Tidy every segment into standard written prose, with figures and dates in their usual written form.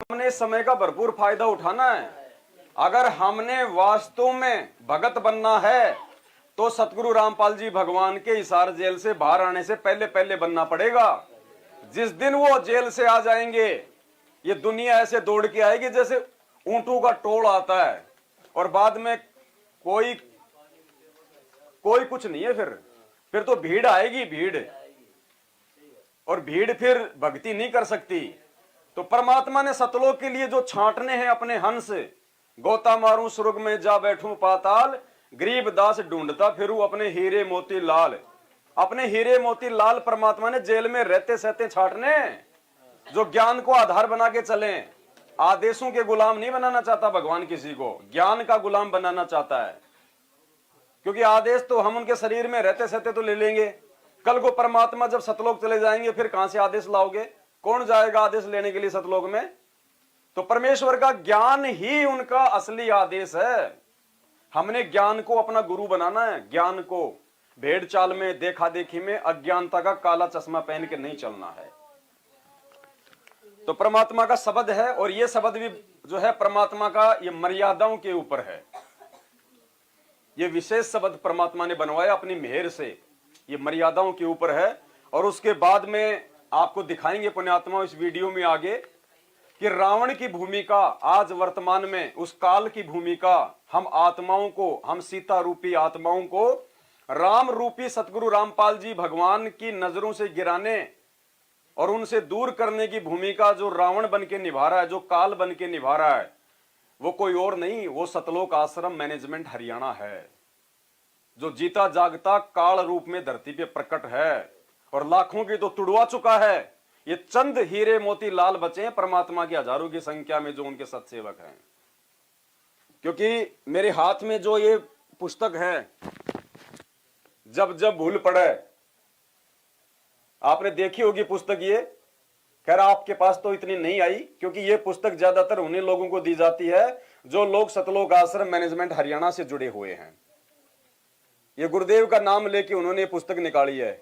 हमने इस समय का भरपूर फायदा उठाना है। अगर हमने वास्तव में भगत बनना है तो सतगुरु रामपाल जी भगवान के हिसार जेल से बाहर आने से पहले पहले बनना पड़ेगा। जिस दिन वो जेल से आ जाएंगे, ये दुनिया ऐसे दौड़ के आएगी जैसे ऊंटों का टोल आता है, और बाद में कोई कुछ नहीं है। फिर तो भीड़ आएगी, भीड़, और भीड़ फिर भक्ति नहीं कर सकती। तो परमात्मा ने सतलोक के लिए जो छांटने हैं अपने हंस, गोता मारूं स्वर्ग में जा बैठूं पाताल, गरीब दास ढूंढता फिरूं अपने हीरे मोती लाल। अपने हीरे मोती लाल परमात्मा ने जेल में रहते सहते छांटने, जो ज्ञान को आधार बना के चले। आदेशों के गुलाम नहीं बनाना चाहता भगवान किसी को, ज्ञान का गुलाम बनाना चाहता है। क्योंकि आदेश तो हम उनके शरीर में रहते सहते तो ले लेंगे, कल को परमात्मा जब सतलोक चले जाएंगे फिर कहां से आदेश लाओगे? कौन जाएगा आदेश लेने के लिए सतलोक में? तो परमेश्वर का ज्ञान ही उनका असली आदेश है। हमने ज्ञान को अपना गुरु बनाना है। ज्ञान को भेड़ चाल में, देखा देखी में, अज्ञानता का काला चश्मा पहन के नहीं चलना है। तो परमात्मा का शब्द है, और यह शब्द भी जो है परमात्मा का, ये मर्यादाओं के ऊपर है। ये विशेष शब्द परमात्मा ने बनवाया अपनी मेहर से, ये मर्यादाओं के ऊपर है। और उसके बाद में आपको दिखाएंगे पुण्यात्मा इस वीडियो में आगे कि रावण की भूमिका आज वर्तमान में, उस काल की भूमिका हम आत्माओं को, हम सीता रूपी आत्माओं को राम रूपी सतगुरु रामपाल जी भगवान की नजरों से गिराने और उनसे दूर करने की भूमिका जो रावण बन के निभा रहा है, जो काल बन के निभा रहा है, वो कोई और नहीं, वो सतलोक आश्रम मैनेजमेंट हरियाणा है, जो जीता जागता काल रूप में धरती पे प्रकट है और लाखों की तो तुड़वा चुका है। ये चंद हीरे मोती लाल बचे हैं परमात्मा की हजारों की संख्या में जो उनके सत्सेवक हैं। क्योंकि मेरे हाथ में जो ये पुस्तक है, जब जब भूल पड़े, आपने देखी होगी पुस्तक ये, खैर आपके पास तो इतनी नहीं आई, क्योंकि ये पुस्तक ज्यादातर उन्हीं लोगों को दी जाती है जो लोग सतलोक आश्रम मैनेजमेंट हरियाणा से जुड़े हुए हैं। ये गुरुदेव का नाम लेके उन्होंने पुस्तक निकाली है।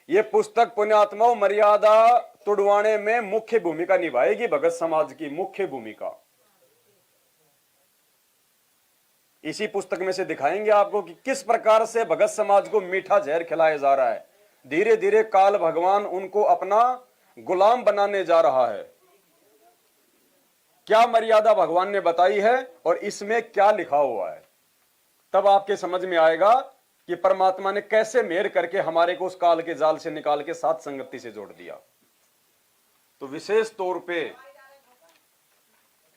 ये पुस्तक पुण्यात्माओं मर्यादा तुड़वाने में मुख्य भूमिका निभाएगी, भगत समाज की मुख्य भूमिका। इसी पुस्तक में से दिखाएंगे आपको कि किस प्रकार से भगत समाज को मीठा जहर खिलाया जा रहा है। धीरे धीरे काल भगवान उनको अपना गुलाम बनाने जा रहा है। क्या मर्यादा भगवान ने बताई है और इसमें क्या लिखा हुआ है, तब आपके समझ में आएगा कि परमात्मा ने कैसे मेहर करके हमारे को उस काल के जाल से निकाल के साथ संगति से जोड़ दिया। तो विशेष तौर पे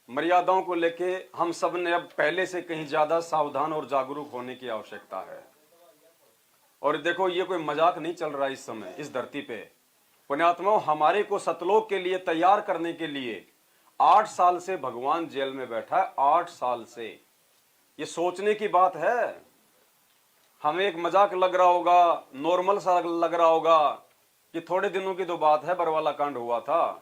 मर्यादाओं को लेके हम सब ने अब पहले से कहीं ज्यादा सावधान और जागरूक होने की आवश्यकता है। और देखो, ये कोई मजाक नहीं चल रहा इस समय इस धरती पे। पुण्यात्माओं, हमारे को सतलोक के लिए तैयार करने के लिए 8 साल से भगवान जेल में बैठा है। 8 साल से। ये सोचने की बात है। हमें एक मजाक लग रहा होगा, नॉर्मल सा लग रहा होगा कि थोड़े दिनों की तो बात है, बरवाला कांड हुआ था।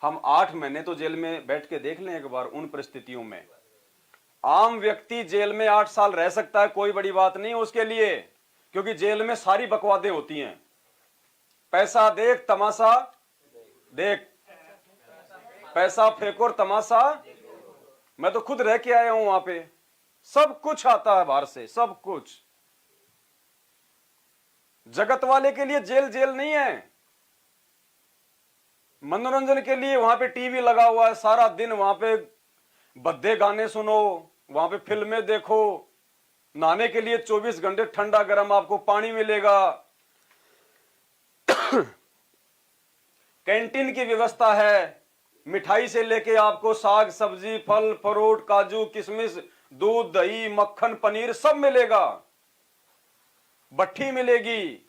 हम 8 महीने तो जेल में बैठ के देख लें एक बार उन परिस्थितियों में। आम व्यक्ति जेल में 8 साल रह सकता है, कोई बड़ी बात नहीं उसके लिए, क्योंकि जेल में सारी बकवादें होती हैं। पैसा देख तमाशा देख, पैसा फेंको और तमाशा। मैं तो खुद रह के आया हूं वहां पे, सब कुछ आता है बाहर से, सब कुछ। जगत वाले के लिए जेल जेल नहीं है। मनोरंजन के लिए वहां पे टीवी लगा हुआ है, सारा दिन वहां पे भद्दे गाने सुनो, वहां पे फिल्में देखो। नहाने के लिए 24 घंटे ठंडा गर्म आपको पानी मिलेगा। कैंटीन की व्यवस्था है, मिठाई से लेके आपको साग सब्जी, फल फ्रूट, काजू किशमिश, दूध दही मक्खन पनीर सब मिलेगा। भट्ठी मिलेगी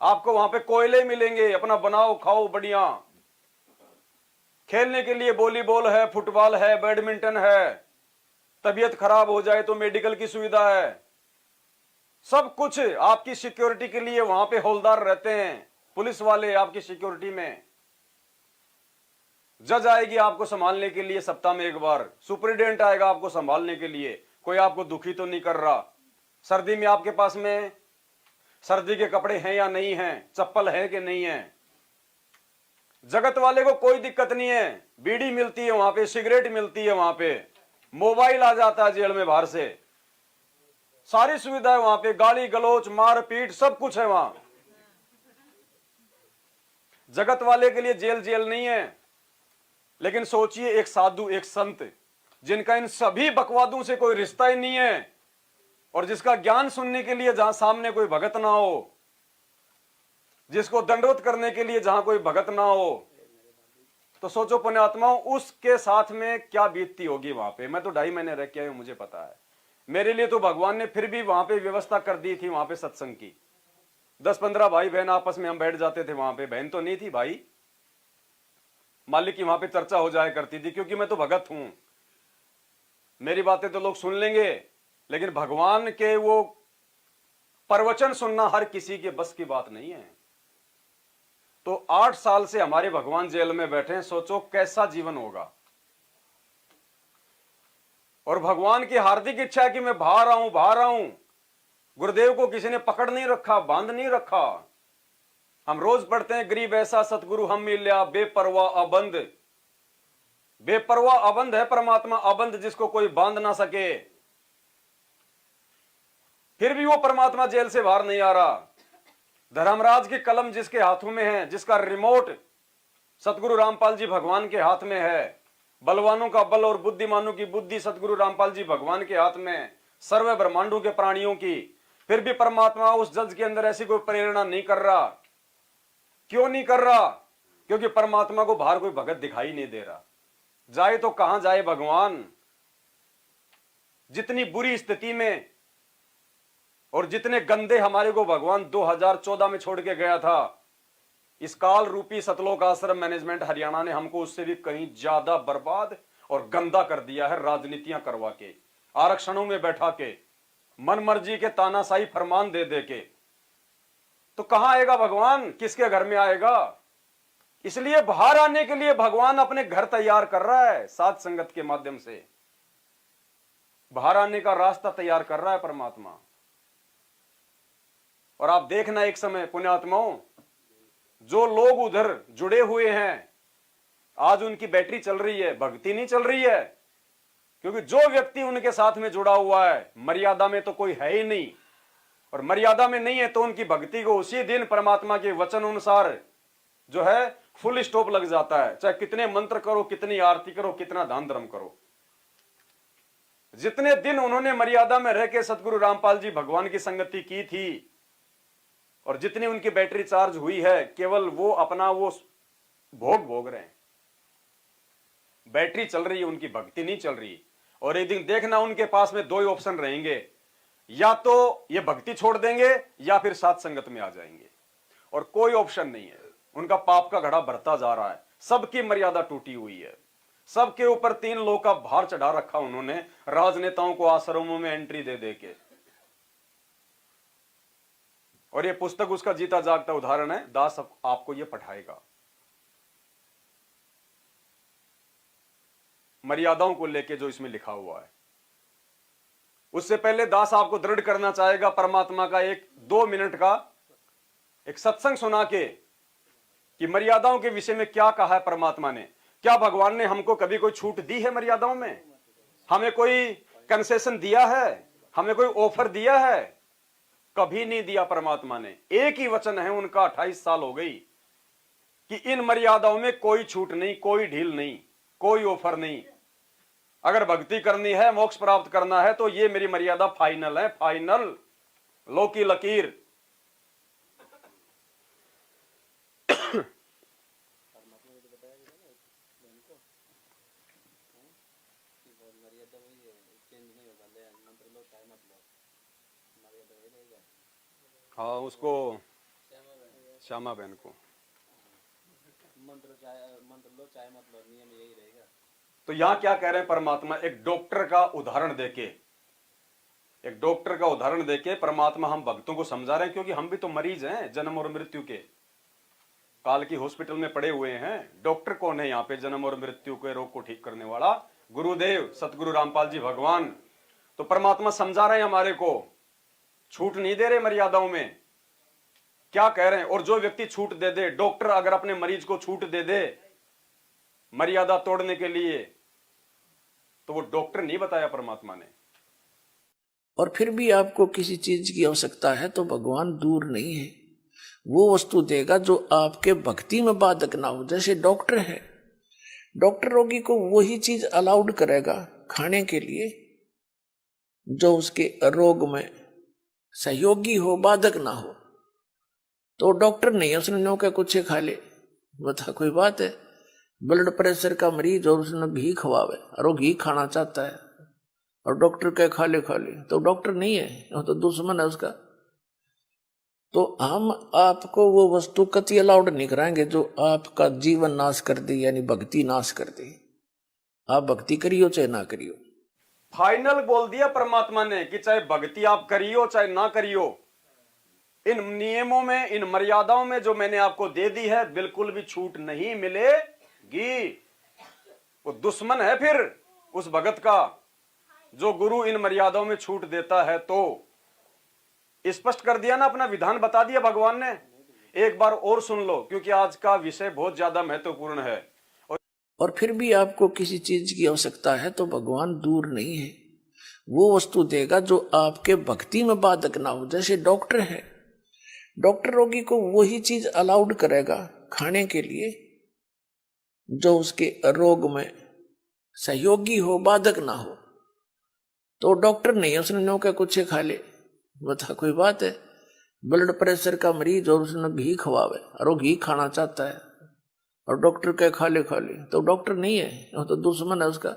आपको, वहां पे कोयले मिलेंगे, अपना बनाओ खाओ बढ़िया। खेलने के लिए वॉलीबॉल है, फुटबॉल है, बैडमिंटन है। तबीयत खराब हो जाए तो मेडिकल की सुविधा है। सब कुछ आपकी सिक्योरिटी के लिए वहां पे हौलदार रहते हैं, पुलिस वाले आपकी सिक्योरिटी में। जज आएगी आपको संभालने के लिए सप्ताह में एक बार, सुपरिटेंडेंट आएगा आपको संभालने के लिए। कोई आपको दुखी तो नहीं कर रहा। सर्दी में आपके पास में सर्दी के कपड़े हैं या नहीं हैं, चप्पल है कि नहीं है। जगत वाले को कोई दिक्कत नहीं है, बीड़ी मिलती है वहां पे, सिगरेट मिलती है वहां पे, मोबाइल आ जाता है जेल में बाहर से, सारी सुविधाएं वहां पे, गाली गलौच मारपीट सब कुछ है वहां। जगत वाले के लिए जेल जेल नहीं है। लेकिन सोचिए एक साधु, एक संत जिनका इन सभी बकवादों से कोई रिश्ता ही नहीं है, और जिसका ज्ञान सुनने के लिए जहां सामने कोई भगत ना हो, जिसको दंडवत करने के लिए जहां कोई भगत ना हो, तो सोचो पुण्यात्माओं उसके साथ में क्या बीतती होगी वहां पे। मैं तो 2.5 महीने रह के आया हूं, मुझे पता है। मेरे लिए तो भगवान ने फिर भी वहां पे व्यवस्था कर दी थी, वहां पे सत्संग की। 10-15 भाई बहन आपस में हम बैठ जाते थे वहां पे, बहन तो नहीं थी भाई, मालिक की वहां पे चर्चा हो जाया करती थी, क्योंकि मैं तो भगत हूं, मेरी बातें तो लोग सुन लेंगे, लेकिन भगवान के वो प्रवचन सुनना हर किसी के बस की बात नहीं है। तो 8 साल से हमारे भगवान जेल में बैठे हैं, सोचो कैसा जीवन होगा। और भगवान की हार्दिक इच्छा है कि मैं बाहर आऊं, बाहर आऊं। गुरुदेव को किसी ने पकड़ नहीं रखा, बांध नहीं रखा। हम रोज पढ़ते हैं, गरीब ऐसा सतगुरु हम मिल्या, बेपरवाह अबंध। बेपरवाह अबंध है परमात्मा, अबंध जिसको कोई बांध ना सके। फिर भी वो परमात्मा जेल से बाहर नहीं आ रहा। धर्मराज की कलम जिसके हाथों में है, जिसका रिमोट सतगुरु रामपाल जी भगवान के हाथ में है, बलवानों का बल और बुद्धिमानों की बुद्धि सतगुरु रामपाल जी भगवान के हाथ में, सर्व ब्रह्मांडों के प्राणियों की, फिर भी परमात्मा उस जज के अंदर ऐसी कोई प्रेरणा नहीं कर रहा। क्यों नहीं कर रहा? क्योंकि परमात्मा को बाहर कोई भगत दिखाई नहीं दे रहा। जाए तो कहां जाए भगवान? जितनी बुरी स्थिति में और जितने गंदे हमारे को भगवान 2014 में छोड़ के गया था, इस काल रूपी सतलोक आश्रम मैनेजमेंट हरियाणा ने हमको उससे भी कहीं ज्यादा बर्बाद और गंदा कर दिया है, राजनीतियां करवा के, आरक्षणों में बैठा के, मन मर्जी के तानाशाही फरमान दे दे के। तो कहां आएगा भगवान? किसके घर में आएगा? इसलिए बाहर आने के लिए भगवान अपने घर तैयार कर रहा है, साध संगत के माध्यम से बाहर आने का रास्ता तैयार कर रहा है परमात्मा। और आप देखना एक समय पुण्यात्माओं, जो लोग उधर जुड़े हुए हैं, आज उनकी बैटरी चल रही है, भक्ति नहीं चल रही है। क्योंकि जो व्यक्ति उनके साथ में जुड़ा हुआ है, मर्यादा में तो कोई है ही नहीं, और मर्यादा में नहीं है तो उनकी भक्ति को उसी दिन परमात्मा के वचन अनुसार जो है फुल स्टॉप लग जाता है। चाहे कितने मंत्र करो, कितनी आरती करो, कितना दान धर्म करो। जितने दिन उन्होंने मर्यादा में रह के सतगुरु रामपाल जी भगवान की संगति की थी, और जितनी उनकी बैटरी चार्ज हुई है, केवल वो अपना वो भोग भोग रहे हैं। बैटरी चल रही है, उनकी भक्ति नहीं चल रही। और एक दिन देखना उनके पास में 2 ही ऑप्शन रहेंगे, या तो ये भक्ति छोड़ देंगे या फिर साथ संगत में आ जाएंगे, और कोई ऑप्शन नहीं है। उनका पाप का घड़ा बढ़ता जा रहा है, सबकी मर्यादा टूटी हुई है, सबके ऊपर 3 लोग का भार चढ़ा रखा उन्होंने, राजनेताओं को आश्रमों में एंट्री दे दे के। और ये पुस्तक उसका जीता जागता उदाहरण है। दास आपको ये पढ़ाएगा मर्यादाओं को लेके जो इसमें लिखा हुआ है। उससे पहले दास आपको दृढ़ करना चाहेगा परमात्मा का एक 2 मिनट का एक सत्संग सुना के, कि मर्यादाओं के विषय में क्या कहा है परमात्मा ने। क्या भगवान ने हमको कभी कोई छूट दी है मर्यादाओं में? हमें कोई कंसेशन दिया है? हमें कोई ऑफर दिया है? कभी नहीं दिया परमात्मा ने। एक ही वचन है उनका, 28 साल हो गई, कि इन मर्यादाओं में कोई छूट नहीं, कोई ढील नहीं, कोई ऑफर नहीं। अगर भक्ति करनी है, मोक्ष प्राप्त करना है, तो ये मेरी मर्यादा फाइनल है, फाइनल, लो की लकीर। हाँ, उसको श्यामा बहन को मंत्र लो चाहे मत लो, नियम यही रहेगा। तो यहां क्या कह रहे हैं परमात्मा? एक डॉक्टर का उदाहरण देके, एक डॉक्टर का उदाहरण देके परमात्मा हम भक्तों को समझा रहे हैं, क्योंकि हम भी तो मरीज हैं, जन्म और मृत्यु के, काल की हॉस्पिटल में पड़े हुए हैं। डॉक्टर कौन है यहाँ पे? जन्म और मृत्यु के रोग को ठीक करने वाला गुरुदेव सतगुरु रामपाल जी भगवान। तो परमात्मा समझा रहे हैं हमारे को, छूट नहीं दे रहे मर्यादाओं में। क्या कह रहे हैं। और जो व्यक्ति छूट दे दे, डॉक्टर अगर अपने मरीज को छूट दे दे मर्यादा तोड़ने के लिए, तो वो डॉक्टर नहीं बताया परमात्मा ने। और फिर भी आपको किसी चीज की आवश्यकता है तो भगवान दूर नहीं है, वो वस्तु देगा जो आपके भक्ति में बाधक ना हो। जैसे डॉक्टर है, डॉक्टर रोगी को वही चीज अलाउड करेगा खाने के लिए जो उसके रोग में सहयोगी हो, बाधक ना हो। तो डॉक्टर नहीं है, उसने नो क्या कुछ खा ले, बता कोई बात है। ब्लड प्रेशर का मरीज और उसने घी खवावे और वो घी खाना चाहता है और डॉक्टर कहे खा ले, तो डॉक्टर नहीं है, वो तो दुश्मन है उसका। तो हम आपको वो वस्तु कति अलाउड नहीं कराएंगे जो आपका जीवन नाश कर दे, यानी भक्ति नाश कर दे। आप भक्ति करियो चाहे ना करियो। फाइनल बोल दिया परमात्मा ने कि चाहे भक्ति आप करियो चाहे ना करियो, इन नियमों में, इन मर्यादाओं में जो मैंने आपको दे दी है, बिल्कुल भी छूट नहीं मिलेगी। वो दुश्मन है फिर उस भगत का जो गुरु इन मर्यादाओं में छूट देता है। तो स्पष्ट कर दिया ना, अपना विधान बता दिया भगवान ने। एक बार और सुन लो, क्योंकि आज का विषय बहुत ज्यादा महत्वपूर्ण है। और फिर भी आपको किसी चीज की आवश्यकता है तो भगवान दूर नहीं है, वो वस्तु देगा जो आपके भक्ति में बाधक ना हो। जैसे डॉक्टर है, डॉक्टर रोगी को वही चीज अलाउड करेगा खाने के लिए जो उसके रोग में सहयोगी हो, बाधक ना हो। तो डॉक्टर नहीं है, उसने नो क्या कुछ खा ले, बता कोई बात है। ब्लड प्रेशर का मरीज और उसने घी खवावे और वो घी खाना चाहता है और डॉक्टर कहे खा ले, तो डॉक्टर नहीं है, वो तो दुश्मन है उसका।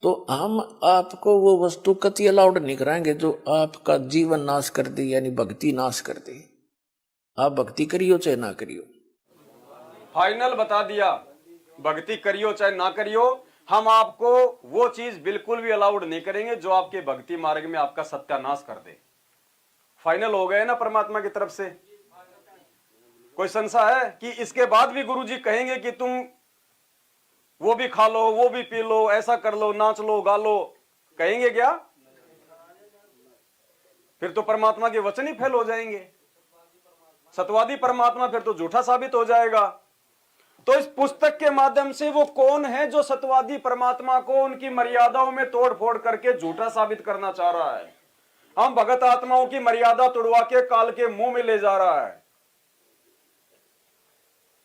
तो हम आपको वो वस्तु कति अलाउड नहीं कराएंगे जो आपका जीवन नाश कर दे, यानी भक्ति नाश कर दे। आप भक्ति करियो चाहे ना करियो। फाइनल बता दिया, भक्ति करियो चाहे ना करियो, हम आपको वो चीज बिल्कुल भी अलाउड नहीं करेंगे जो आपके भक्ति मार्ग में आपका सत्यानाश कर दे। फाइनल हो गए ना परमात्मा की तरफ से। कोई संशय है कि इसके बाद भी गुरुजी कहेंगे कि तुम वो भी खा लो, वो भी पी लो, ऐसा कर लो, नाच लो, गा लो, कहेंगे क्या? फिर तो परमात्मा के वचन ही फेल हो जाएंगे। सत्यवादी परमात्मा फिर तो झूठा साबित हो जाएगा। तो इस पुस्तक के माध्यम से वो कौन है जो सत्यवादी परमात्मा को उनकी मर्यादाओं में तोड़ फोड़ करके झूठा साबित करना चाह रहा है? हम भगत आत्माओं की मर्यादा तोड़वा के काल के मुंह में ले जा रहा है।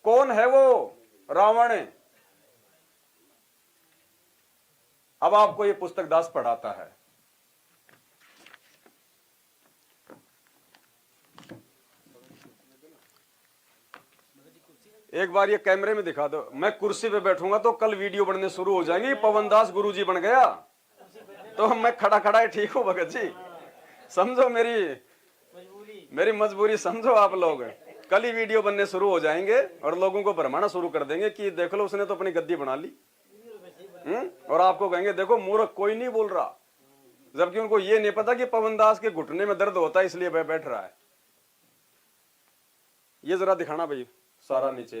कौन है वो? रावण। अब आपको ये पुस्तक दास पढ़ाता है। एक बार ये कैमरे में दिखा दो। मैं कुर्सी पे बैठूंगा तो कल वीडियो बनने शुरू हो जाएंगी, पवन दास गुरुजी बन गया, तो मैं खड़ा खड़ा ही ठीक हूं भगत जी। समझो मेरी मजबूरी समझो आप लोग। कल ही वीडियो बनने शुरू हो जाएंगे और लोगों को भरमाना शुरू कर देंगे कि देख लो उसने तो अपनी गद्दी बना ली। और आपको कहेंगे देखो मूर्ख कोई नहीं बोल रहा, जबकि उनको ये नहीं पता कि पवन दास के घुटने में दर्द होता है इसलिए वह बैठ रहा है। ये जरा दिखाना भाई सारा नीचे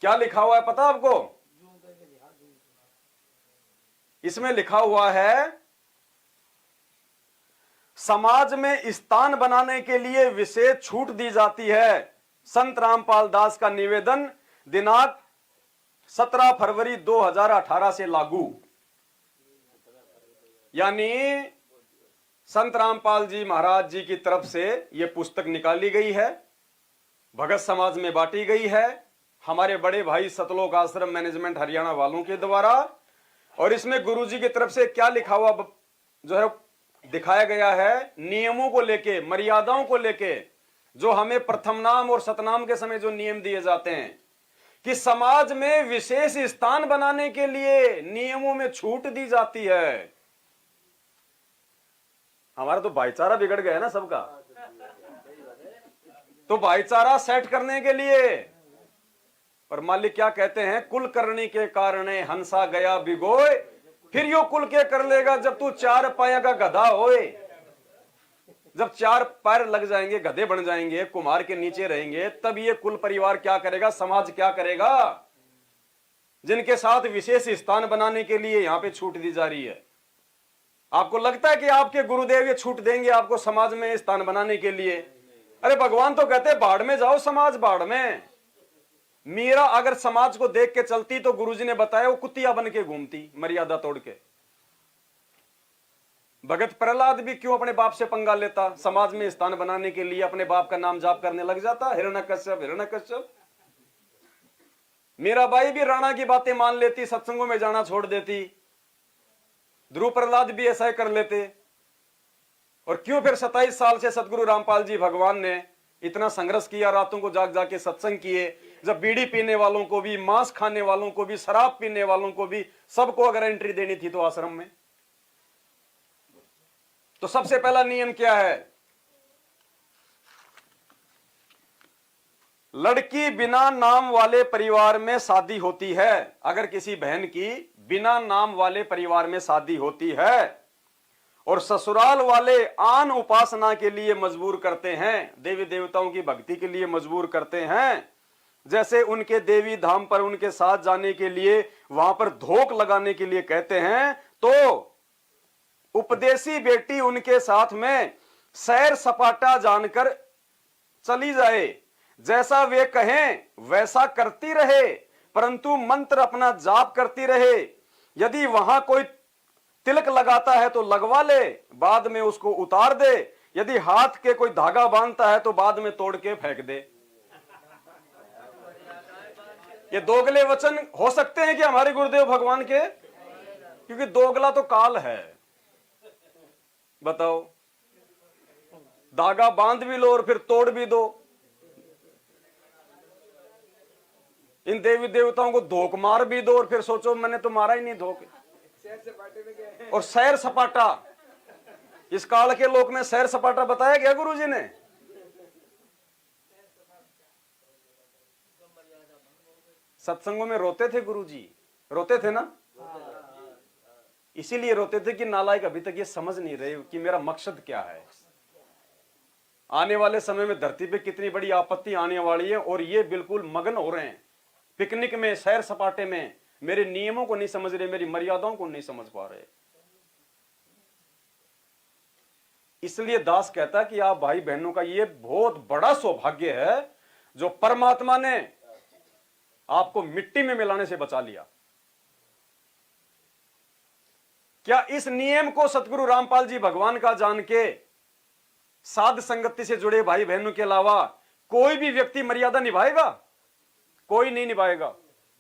क्या लिखा हुआ है पता आपको? इसमें लिखा हुआ है समाज में स्थान बनाने के लिए विशेष छूट दी जाती है। संत रामपाल दास का निवेदन दिनांक 17 फरवरी 2018 से लागू। यानी संत रामपाल जी महाराज जी की तरफ से यह पुस्तक निकाली गई है, भगत समाज में बांटी गई है हमारे बड़े भाई सतलोक आश्रम मैनेजमेंट हरियाणा वालों के द्वारा। और इसमें गुरुजी की तरफ से क्या लिखा हुआ जो है दिखाया गया है, नियमों को लेके, मर्यादाओं को लेके, जो हमें प्रथम नाम और सतनाम के समय जो नियम दिए जाते हैं कि समाज में विशेष स्थान बनाने के लिए नियमों में छूट दी जाती है। हमारा तो भाईचारा बिगड़ गया है ना सबका, तो भाईचारा सेट करने के लिए। पर मालिक क्या कहते हैं, कुल करने के कारण हंसा गया बिगोए, फिर यो कुल के कर लेगा जब तू चार पाया का गधा होए। जब चार पैर लग जाएंगे, गधे बन जाएंगे, कुम्हार के नीचे रहेंगे, तब ये कुल परिवार क्या करेगा, समाज क्या करेगा, जिनके साथ विशेष स्थान बनाने के लिए यहां पे छूट दी जा रही है। आपको लगता है कि आपके गुरुदेव ये छूट देंगे आपको समाज में स्थान बनाने के लिए? अरे भगवान तो कहते हैं बाढ़ में जाओ, समाज बाढ़ में। मीरा अगर समाज को देख के चलती तो गुरुजी ने बताया वो कुतिया बन के घूमती, मर्यादा तोड़ के। भगत प्रहलाद भी क्यों अपने बाप से पंगा लेता? समाज में स्थान बनाने के लिए अपने बाप का नाम जाप करने लग जाता, हिरण्यकश्यप हिरण्यकश्यप। मीराबाई भी राणा की बातें मान लेती, सत्संगों में जाना छोड़ देती। ध्रुव प्रहलाद भी ऐसा ही कर लेते। और क्यों फिर 27 साल से सतगुरु रामपाल जी भगवान ने इतना संघर्ष किया, रातों को जाग जाके सत्संग किए, जब बीड़ी पीने वालों को भी, मांस खाने वालों को भी, शराब पीने वालों को भी, सबको अगर एंट्री देनी थी तो आश्रम में। तो सबसे पहला नियम क्या है? लड़की बिना नाम वाले परिवार में शादी होती है। अगर किसी बहन की बिना नाम वाले परिवार में शादी होती है और ससुराल वाले आन उपासना के लिए मजबूर करते हैं, देवी देवताओं की भक्ति के लिए मजबूर करते हैं, जैसे उनके देवी धाम पर उनके साथ जाने के लिए, वहां पर धोख लगाने के लिए कहते हैं, तो उपदेशी बेटी उनके साथ में सैर सपाटा जानकर चली जाए, जैसा वे कहें वैसा करती रहे, परंतु मंत्र अपना जाप करती रहे। यदि वहां कोई तिलक लगाता है तो लगवा ले, बाद में उसको उतार दे। यदि हाथ के कोई धागा बांधता है तो बाद में तोड़ के फेंक दे। ये दोगले वचन हो सकते हैं कि हमारे गुरुदेव भगवान के? क्योंकि दोगला तो काल है। बताओ, धागा बांध भी लो और फिर तोड़ भी दो। इन देवी देवताओं को धोख मार भी दो और फिर सोचो मैंने तो मारा ही नहीं धोख। और सैर सपाटा, इस काल के लोक में सैर सपाटा बताया गया गुरुजी ने? सत्संगों में रोते थे गुरुजी, रोते थे ना? इसीलिए रोते थे कि नालायक अभी तक ये समझ नहीं रहे कि मेरा मकसद क्या है। आने वाले समय में धरती पे कितनी बड़ी आपत्ति आने वाली है और ये बिल्कुल मगन हो रहे हैं पिकनिक में, सैर सपाटे में। मेरे नियमों को नहीं समझ रहे, मेरी मर्यादाओं को नहीं समझ पा रहे। इसलिए दास कहता कि आप भाई बहनों का ये बहुत बड़ा सौभाग्य है जो परमात्मा ने आपको मिट्टी में मिलाने से बचा लिया। क्या इस नियम को सतगुरु रामपाल जी भगवान का जान के साध संगति से जुड़े भाई बहनों के अलावा कोई भी व्यक्ति मर्यादा निभाएगा? कोई नहीं निभाएगा।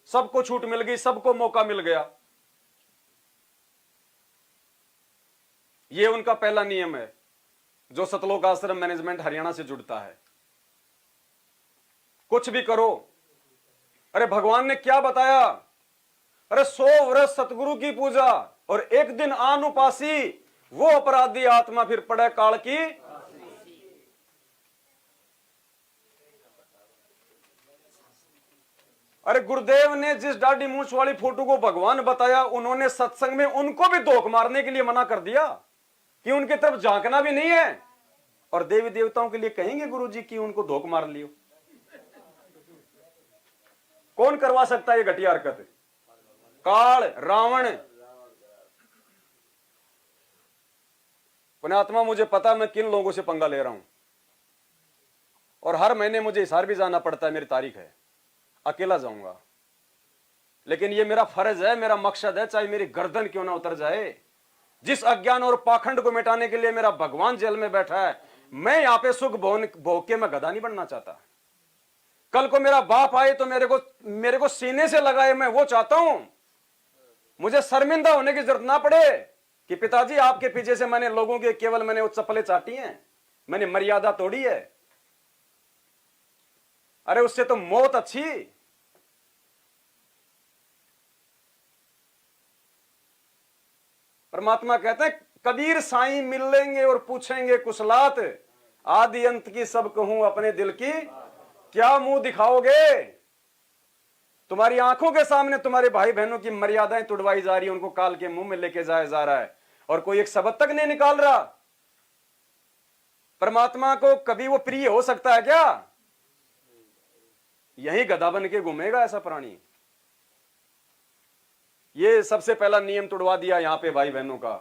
सबको छूट मिल गई, सबको मौका मिल गया। यह उनका पहला नियम है जो सतलोक आश्रम मैनेजमेंट हरियाणा से जुड़ता है। कुछ भी करो। अरे भगवान ने क्या बताया? अरे 100 वर्ष सतगुरु की पूजा और एक दिन आन उपासी, वो अपराधी आत्मा फिर पड़े काल की। अरे गुरुदेव ने जिस दाढ़ी मूंछ वाली फोटो को भगवान बताया, उन्होंने सत्संग में उनको भी धोख मारने के लिए मना कर दिया कि उनकी तरफ झांकना भी नहीं है। और देवी देवताओं के लिए कहेंगे गुरुजी कि उनको धोख मार लियो। कौन करवा सकता है ये घटिया हरकत? काल, रावण। पुण्यात्मा, मुझे पता मैं किन लोगों से पंगा ले रहा हूं और हर महीने मुझे हिसार भी जाना पड़ता है। मेरी तारीख है, अकेला जाऊंगा, लेकिन ये मेरा फर्ज है, मेरा मकसद है, चाहे मेरी गर्दन क्यों ना उतर जाए। जिस अज्ञान और पाखंड को मिटाने के लिए मेरा भगवान जेल में बैठा है, मैं यहां पे सुख भोग के मैं गधा नहीं बनना चाहता। कल को मेरा बाप आए तो मेरे को सीने से लगाए, मैं वो चाहता हूं। मुझे शर्मिंदा होने की जरूरत ना पड़े कि पिताजी आपके पीछे से मैंने लोगों के केवल मैंने वो चप्पलें चाटी हैं, मैंने मर्यादा तोड़ी है। अरे उससे तो मौत अच्छी। परमात्मा कहते हैं कबीर साईं मिल लेंगे और पूछेंगे कुशलात, आदि अंत की सब कहूं अपने दिल की, क्या मुंह दिखाओगे? तुम्हारी आंखों के सामने तुम्हारे भाई बहनों की मर्यादाएं तुड़वाई जा रही है, उनको काल के मुंह में लेके जाया जा रहा है और कोई एक शब्द तक नहीं निकाल रहा। परमात्मा को कभी वो प्रिय हो सकता है क्या? यही गधा बन के घूमेगा ऐसा प्राणी। ये सबसे पहला नियम तुड़वा दिया यहां पे भाई बहनों का।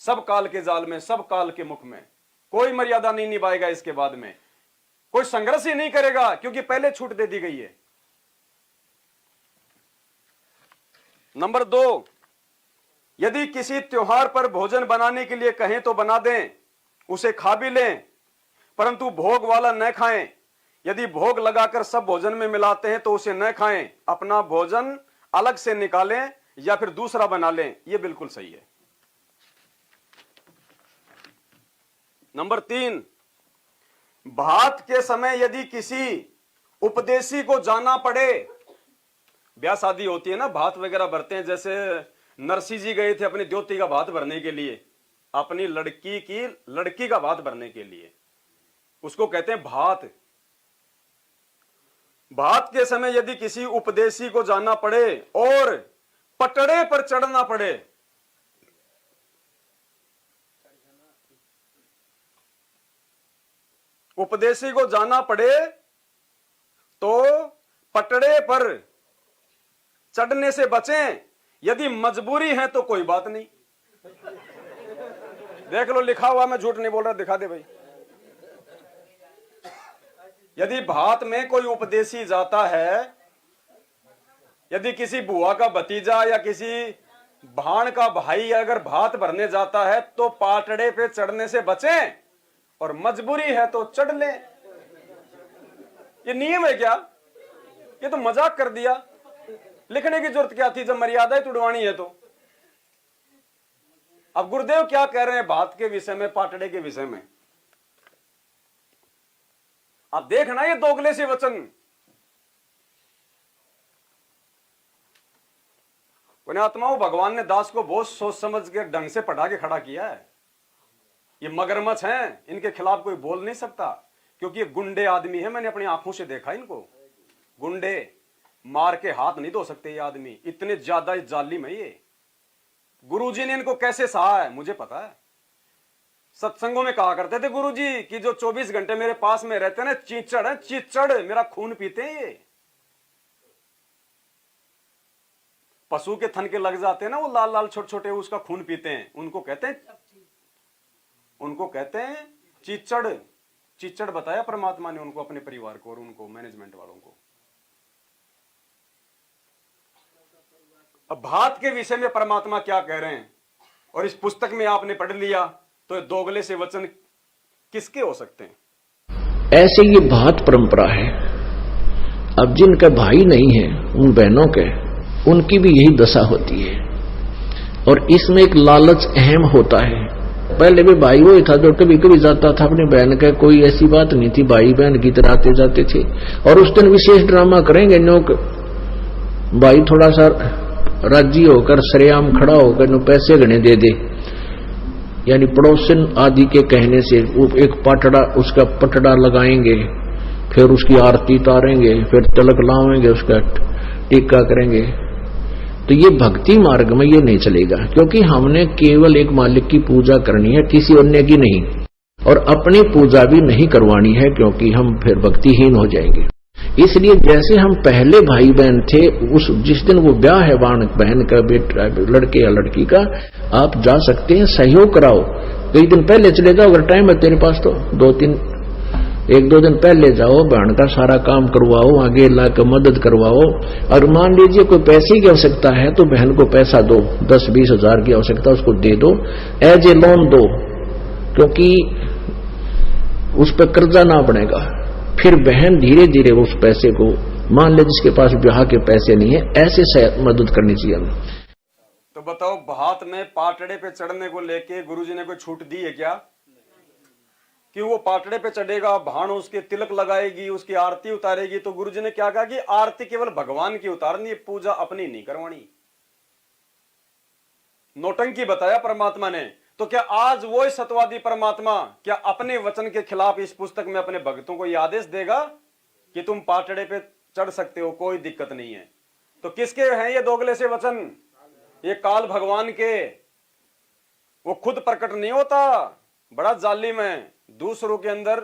सब काल के जाल में, सब काल के मुख में। कोई मर्यादा नहीं निभाएगा इसके बाद में, कोई संघर्ष ही नहीं करेगा, क्योंकि पहले छूट दे दी गई है। नंबर 2, यदि किसी त्योहार पर भोजन बनाने के लिए कहें तो बना दें, उसे खा भी लें, परंतु भोग वाला न खाएं। यदि भोग लगाकर सब भोजन में मिलाते हैं तो उसे न खाएं, अपना भोजन अलग से निकालें या फिर दूसरा बना लें। यह बिल्कुल सही है। नंबर 3, भात के समय यदि किसी उपदेशी को जाना पड़े, ब्याह शादी होती है ना, भात वगैरह भरते हैं, जैसे नरसिंह जी गए थे अपनी द्योती का भात भरने के लिए, अपनी लड़की का भात भरने के लिए, उसको कहते हैं भात। भात के समय यदि किसी उपदेशी को जाना पड़े और पटड़े पर चढ़ना पड़े, उपदेशी को जाना पड़े तो पटड़े पर चढ़ने से बचें। यदि मजबूरी है तो कोई बात नहीं। देख लो, लिखा हुआ, मैं झूठ नहीं बोल रहा, दिखा दे भाई। यदि भात में कोई उपदेशी जाता है, यदि किसी बुआ का भतीजा या किसी भाण का भाई अगर भात भरने जाता है तो पाटड़े पे चढ़ने से बचें, और मजबूरी है तो चढ़ ले। ये नियम है क्या? ये तो मजाक कर दिया। लिखने की जरूरत क्या थी जब मर्यादा ही तुड़वानी है तो। अब गुरुदेव क्या कह रहे हैं भात के विषय में, पाटड़े के विषय में? आप देखना ये दोगले से वचन। पुण्यात्माओं, भगवान ने दास को बहुत सोच समझ के ढंग से पढ़ा के खड़ा किया है। ये मगरमच्छ हैं, इनके खिलाफ कोई बोल नहीं सकता, क्योंकि ये गुंडे आदमी है। मैंने अपनी आंखों से देखा इनको। गुंडे, मार के हाथ नहीं धो सकते ये आदमी, इतने ज्यादा जालिम है ये। गुरुजी ने इनको कैसे सहा है मुझे पता है। सत्संगों में कहा करते थे गुरुजी कि जो 24 घंटे मेरे पास में रहते हैं ना, चीचड़ है, चीचड़, मेरा खून पीते हैं ये। पशु के थन के लग जाते हैं ना, वो लाल लाल छोटे छोटे, उसका खून पीते हैं, उनको कहते हैं चीचड़। चीचड़ बताया परमात्मा ने उनको, अपने परिवार को और उनको मैनेजमेंट वालों को। अब भात के विषय में परमात्मा क्या कह रहे हैं, और इस पुस्तक में आपने पढ़ लिया, तो ये दोगले से वचन किसके हो सकते हैं? ऐसे ये भात परंपरा है। अब जिनका भाई नहीं है, उन बहनों के, उनकी भी यही दशा होती है। और इसमें एक लालच अहम होता है। पहले भी भाई वही था जो कभी कभी जाता था अपनी बहन का, कोई ऐसी बात नहीं थी, भाई बहन की तरह आते जाते थे। और उस दिन विशेष ड्रामा करेंगे, नोक भाई थोड़ा सा राजी होकर सरेआम खड़ा होकर नो पैसे गणे दे दे, यानी पड़ोसन आदि के कहने से वो एक पाटड़ा, उसका पटड़ा लगाएंगे, फिर उसकी आरती उतारेंगे, फिर तिलक लावेंगे, उसका टीका करेंगे। तो ये भक्ति मार्ग में ये नहीं चलेगा, क्योंकि हमने केवल एक मालिक की पूजा करनी है, किसी अन्य की नहीं। और अपनी पूजा भी नहीं करवानी है, क्योंकि हम फिर भक्तिहीन हो जाएंगे। इसलिए जैसे हम पहले भाई बहन थे, उस जिस दिन वो ब्याह है बहन का, बेटा लड़के या लड़की का, आप जा सकते हैं, सहयोग कराओ। कई दिन पहले चले जाओ, अगर टाइम है तेरे पास तो 1-2 दिन पहले जाओ, बहन का सारा काम करवाओ, आगे लाकर मदद करवाओ। और मान लीजिए कोई पैसे की आवश्यकता है तो बहन को पैसा दो, 10-20 हजार की आवश्यकता उसको दे दो, एज ए लोन दो, क्योंकि उस पर कर्जा ना पड़ेगा। फिर बहन धीरे धीरे उस पैसे को, मान ले जिसके पास ब्याह के पैसे नहीं है, ऐसे मदद करनी चाहिए हमें। तो बताओ, भात में पाटड़े पे चढ़ने को लेके गुरुजी ने कोई छूट दी है क्या? कि वो पाटड़े पे चढ़ेगा, भाण उसके तिलक लगाएगी, उसकी आरती उतारेगी, तो गुरुजी ने क्या कहा कि आरती केवल भगवान की उतारनी है, पूजा अपनी नहीं करवानी। नौटंकी बताया परमात्मा ने। तो क्या आज वो सतवादी परमात्मा क्या अपने वचन के खिलाफ इस पुस्तक में अपने भक्तों को यह आदेश देगा कि तुम पाटड़े पे चढ़ सकते हो, कोई दिक्कत नहीं है? तो किसके हैं ये दोगले से वचन? ये काल भगवान के। वो खुद प्रकट नहीं होता, बड़ा जालिम है, दूसरों के अंदर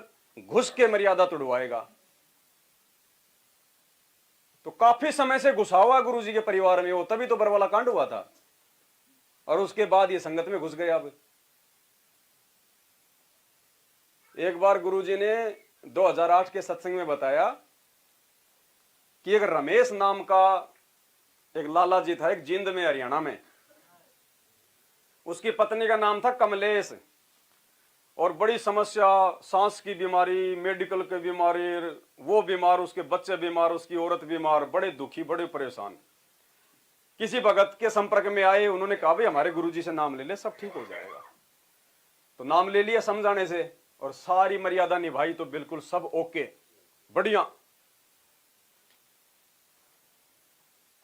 घुस के मर्यादा तोड़वाएगा। तो काफी समय से घुसा हुआ गुरुजी के परिवार में वो, तभी तो बरवाला कांड हुआ था, और उसके बाद ये संगत में घुस गए। अब एक बार गुरुजी ने 2008 के सत्संग में बताया कि एक रमेश नाम का एक लाला जी था, एक जींद में, हरियाणा में। उसकी पत्नी का नाम था कमलेश, और बड़ी समस्या, सांस की बीमारी, मेडिकल की बीमारी, वो बीमार, उसके बच्चे बीमार, उसकी औरत बीमार, बड़े दुखी, बड़े परेशान। किसी भगत के संपर्क में आए, उन्होंने कहा भाई हमारे गुरुजी से नाम ले ले, सब ठीक हो जाएगा। तो नाम ले लिया समझाने से, और सारी मर्यादा निभाई तो बिल्कुल सब ओके, बढ़िया।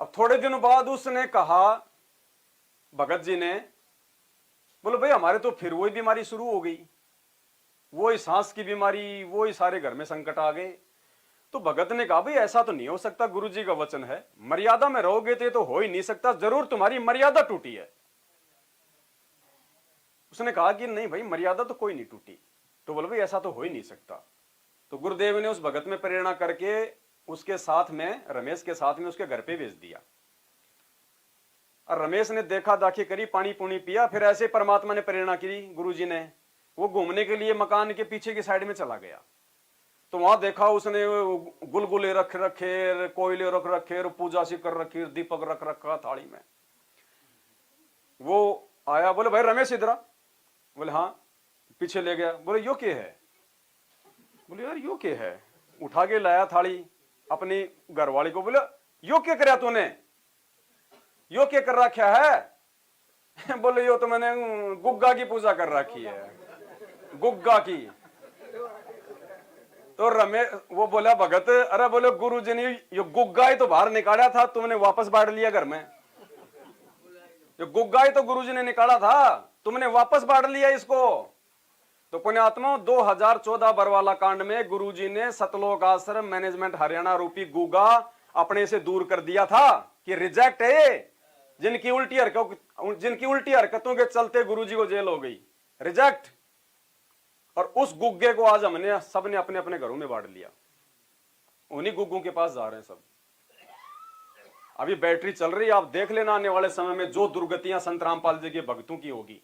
अब थोड़े दिनों बाद उसने कहा, भगत जी ने, बोलो भाई हमारे तो फिर वही बीमारी शुरू हो गई, वही सांस की बीमारी, वही सारे घर में संकट आ गए। तो भगत ने कहा भाई ऐसा तो नहीं हो सकता, गुरुजी का वचन है, मर्यादा में रहोगे तो हो ही नहीं सकता, जरूर तुम्हारी मर्यादा टूटी है। उसने कहा कि नहीं भाई मर्यादा तो कोई नहीं टूटी। तो बोले भाई ऐसा तो हो ही नहीं सकता। तो गुरुदेव ने उस भगत में प्रेरणा करके उसके साथ में, रमेश के साथ में, उसके घर पे भेज दिया। और रमेश ने देखा दाखी करी, पानी पुणी पिया, फिर ऐसे परमात्मा ने प्रेरणा की गुरुजी ने, वो घूमने के लिए मकान के पीछे की साइड में चला गया। तो वहां देखा उसने गुलगुले रख रखे, कोयले रख रखे, पूजा सी कर रखी, दीपक रख रखा थाली में। वो आया, बोले भाई रमेश इधर आ। बोले हाँ। पीछे ले गया, बोले यो क्या है? बोले यार यो क्या है? उठा के लाया थाली अपनी घरवाली को, बोले यो क्या कराया तूने, यो क्या कर रखा है? बोले यो तो मैंने गुग्गा की पूजा कर रखी है, गुग्गा की। तो रमेश, वो बोला भगत, अरे बोले गुरुजी ने ये गुग्गा ही तो बाहर निकाला था, तुमने वापस बांट लिया घर में। ये गुग्गा ही तो गुरुजी ने निकाला था, तुमने वापस बांट लिया इसको। तो पुण्यात्मा 2014 बरवाला कांड में गुरुजी ने सतलोक आश्रम मैनेजमेंट हरियाणा रूपी गुग्गा अपने से दूर कर दिया था कि रिजेक्ट है। जिनकी उल्टी हरकतों के चलते गुरुजी को जेल हो गई, रिजेक्ट। और उस गुग्गे को आज हमने सबने अपने अपने घरों में बांट लिया, उन्हीं गुग्गों के पास जा रहे हैं सब। अभी बैटरी चल रही है, आप देख लेना आने वाले समय में जो दुर्गतियां संत रामपाल जी के भक्तों की होगी,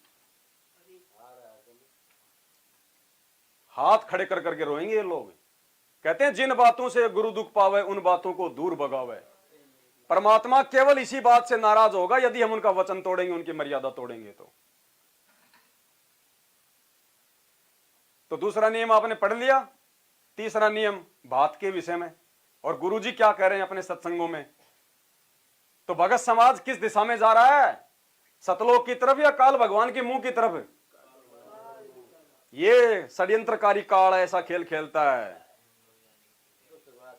हाथ खड़े कर करके रोएंगे ये लोग। कहते हैं जिन बातों से गुरु दुख पावे उन बातों को दूर भगावे। परमात्मा केवल इसी बात से नाराज होगा यदि हम उनका वचन तोड़ेंगे, उनकी मर्यादा तोड़ेंगे। तो दूसरा नियम आपने पढ़ लिया। तीसरा नियम बात के विषय में, और गुरुजी क्या कह रहे हैं अपने सत्संगों में। तो भगत समाज किस दिशा में जा रहा है, सतलोक की तरफ या काल भगवान के मुंह की तरफ? ये षड्यंत्रकारी काल ऐसा खेल खेलता है।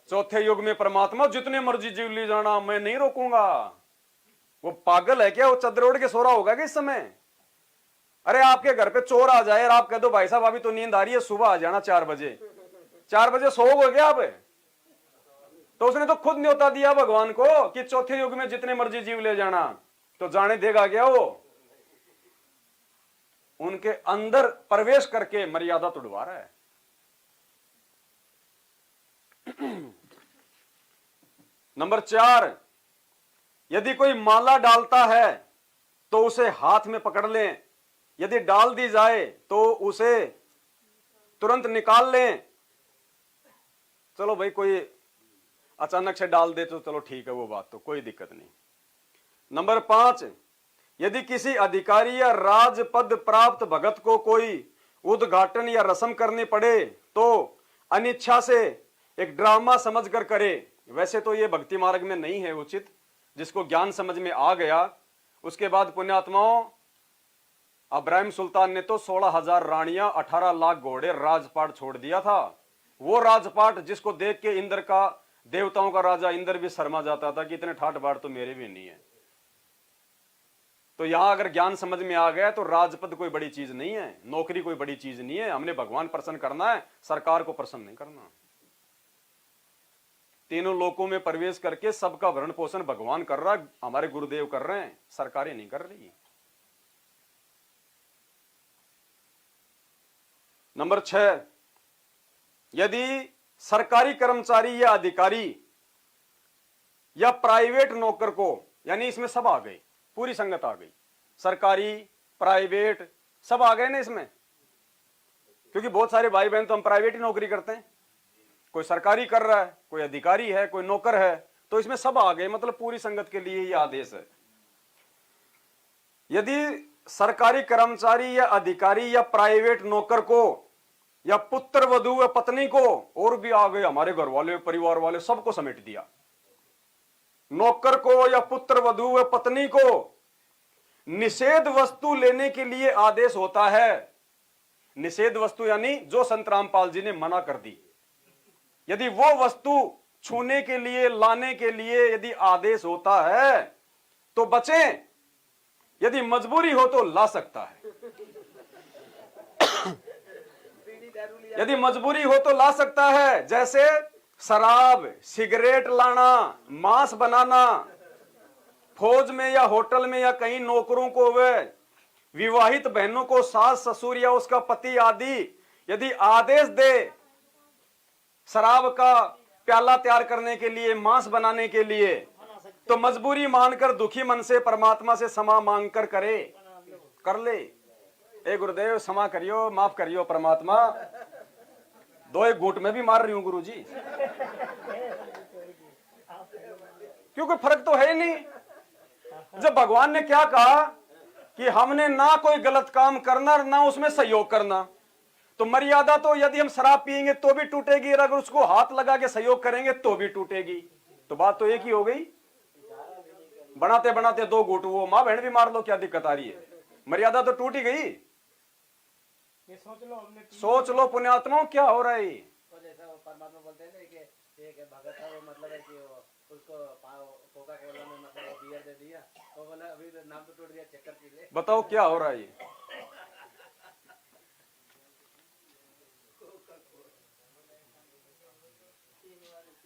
चौथे युग में परमात्मा जितने मर्जी जीव ली जाना, मैं नहीं रोकूंगा। वो पागल है क्या? वो चद्र ओढ़ के सो रहा होगा कि इस समय? अरे आपके घर पे चोर आ जाए और आप कह दो भाई साहब अभी तो नींद आ रही है, सुबह आ जाना 4 बजे, 4 बजे सोओगे क्या आप? तो उसने तो खुद न्योता दिया भगवान को कि चौथे युग में जितने मर्जी जीव ले जाना, तो जाने देगा क्या वो? उनके अंदर प्रवेश करके मर्यादा तोड़वा रहा है। नंबर 4, यदि कोई माला डालता है तो उसे हाथ में पकड़ लें, यदि डाल दी जाए तो उसे तुरंत निकाल लें। चलो भाई कोई अचानक से डाल दे तो चलो ठीक है, वो बात तो कोई दिक्कत नहीं। नंबर 5, यदि किसी अधिकारी या राजपद प्राप्त भगत को कोई उद्घाटन या रस्म करनी पड़े तो अनिच्छा से एक ड्रामा समझकर करे। वैसे तो ये भक्ति मार्ग में नहीं है उचित। जिसको ज्ञान समझ में आ गया, उसके बाद पुण्यात्माओं, अब्राहिम सुल्तान ने तो 16,000 रानियां, 18 लाख घोड़े, राजपाट छोड़ दिया था। वो राजपाट जिसको देख के इंद्र का, देवताओं का राजा इंद्र भी शर्मा जाता था कि इतने ठाट बाट तो मेरे भी नहीं है। तो यहां अगर ज्ञान समझ में आ गया तो राजपद कोई बड़ी चीज नहीं है, नौकरी कोई बड़ी चीज नहीं है। हमने भगवान प्रसन्न करना है, सरकार को प्रसन्न नहीं करना। तीनों लोकों में प्रवेश करके सबका भरण पोषण भगवान कर रहा है, हमारे गुरुदेव कर रहे हैं, सरकारें नहीं कर रही। नंबर 6, यदि सरकारी कर्मचारी या अधिकारी या प्राइवेट नौकर को, यानी इसमें सब आ गए, पूरी संगत आ गई, सरकारी प्राइवेट सब आ गए ना इसमें। क्योंकि बहुत सारे भाई बहन तो हम प्राइवेट ही नौकरी करते हैं, कोई सरकारी कर रहा है, कोई अधिकारी है, कोई नौकर है, तो इसमें सब आ गए, मतलब पूरी संगत के लिए ये आदेश है। यदि सरकारी कर्मचारी या अधिकारी या प्राइवेट नौकर को या पुत्र वधू व पत्नी को, और भी आ गए हमारे घर वाले परिवार वाले, सबको समेट दिया, नौकर को या पुत्र वधू व पत्नी को निषेध वस्तु लेने के लिए आदेश होता है। निषेध वस्तु यानी जो संत रामपाल जी ने मना कर दी, यदि वो वस्तु छूने के लिए, लाने के लिए यदि आदेश होता है तो बचें, यदि मजबूरी हो तो ला सकता है। यदि मजबूरी हो तो ला सकता है, जैसे शराब, सिगरेट लाना, मांस बनाना, फौज में या होटल में या कहीं नौकरों को, वे विवाहित बहनों को सास ससुर या उसका पति आदि यदि आदेश दे शराब का प्याला तैयार करने के लिए, मांस बनाने के लिए, तो मजबूरी मानकर दुखी मन से परमात्मा से क्षमा मांगकर करे, कर ले। ए गुरुदेव क्षमा करियो, माफ करियो परमात्मा, दो एक घूंट में भी मार रही हूं गुरुजी, क्योंकि फर्क तो है ही नहीं। जब भगवान ने क्या कहा कि हमने ना कोई गलत काम करना ना उसमें सहयोग करना, तो मर्यादा तो यदि हम शराब पिएंगे तो भी टूटेगी, और अगर उसको हाथ लगा के सहयोग करेंगे तो भी टूटेगी। तो बात तो एक ही हो गई, बनाते बनाते दो घूंट वो माँ बहन भी मार लो, क्या दिक्कत आ रही है, मर्यादा तो टूट ही गई। सोच लो पुण्यात्माओं क्या हो रहा है। जैसा परमात्मा बोलते हैं कि एक भगत था, वो मतलब है कि वो उसको कोका कोला में मतलब बियर दे दिया, वो बोला अभी तो नाम तो टूट गया, चक्कर पी ले। बताओ क्या हो रहा है ये।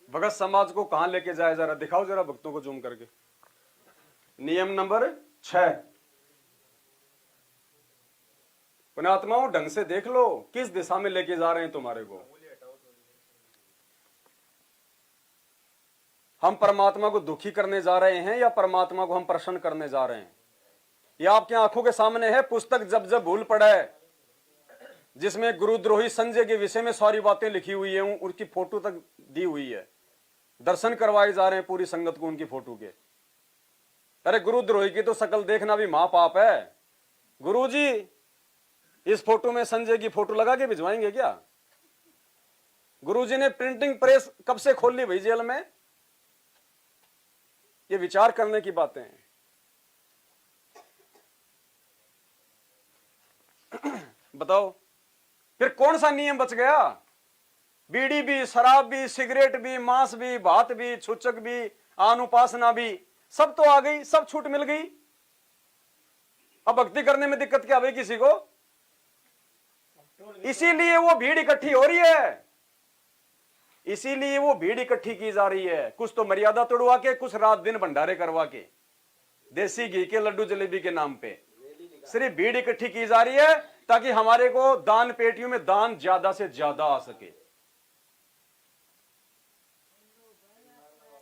भगत समाज को कहां लेके जाए, जरा दिखाओ जरा भक्तों को जूम करके। नियम नंबर 6, पुण्यात्माओं ढंग से देख लो किस दिशा में लेके जा रहे हैं तुम्हारे को। हम परमात्मा को दुखी करने जा रहे हैं या परमात्मा को हम प्रसन्न करने जा रहे हैं? ये आपकी आंखों के सामने है पुस्तक जब जब भूल पड़े, जिसमें गुरुद्रोही संजय के विषय में सारी बातें लिखी हुई है, उनकी फोटो तक दी हुई है, दर्शन करवाए जा रहे हैं पूरी संगत को उनकी फोटो के। अरे गुरुद्रोही की तो शकल देखना भी महापाप है। गुरुजी इस फोटो में संजय की फोटो लगा के भिजवाएंगे क्या? गुरुजी ने प्रिंटिंग प्रेस कब से खोल ली भाई जेल में? ये विचार करने की बातें हैं। बताओ फिर कौन सा नियम बच गया? बीड़ी भी, शराब भी, सिगरेट भी, मांस भी, भात भी, छूचक भी, अनुपासना भी, सब तो आ गई, सब छूट मिल गई। अब भक्ति करने में दिक्कत क्या भाई किसी को? इसीलिए वो भीड़ इकट्ठी हो रही है, इसीलिए वो भीड़ इकट्ठी की जा रही है। कुछ तो मर्यादा तोड़वा के, कुछ रात दिन भंडारे करवा के, देसी घी के लड्डू जलेबी के नाम पे सिर्फ भीड़ इकट्ठी की जा रही है, ताकि हमारे को दान पेटियों में दान ज्यादा से ज्यादा आ सके।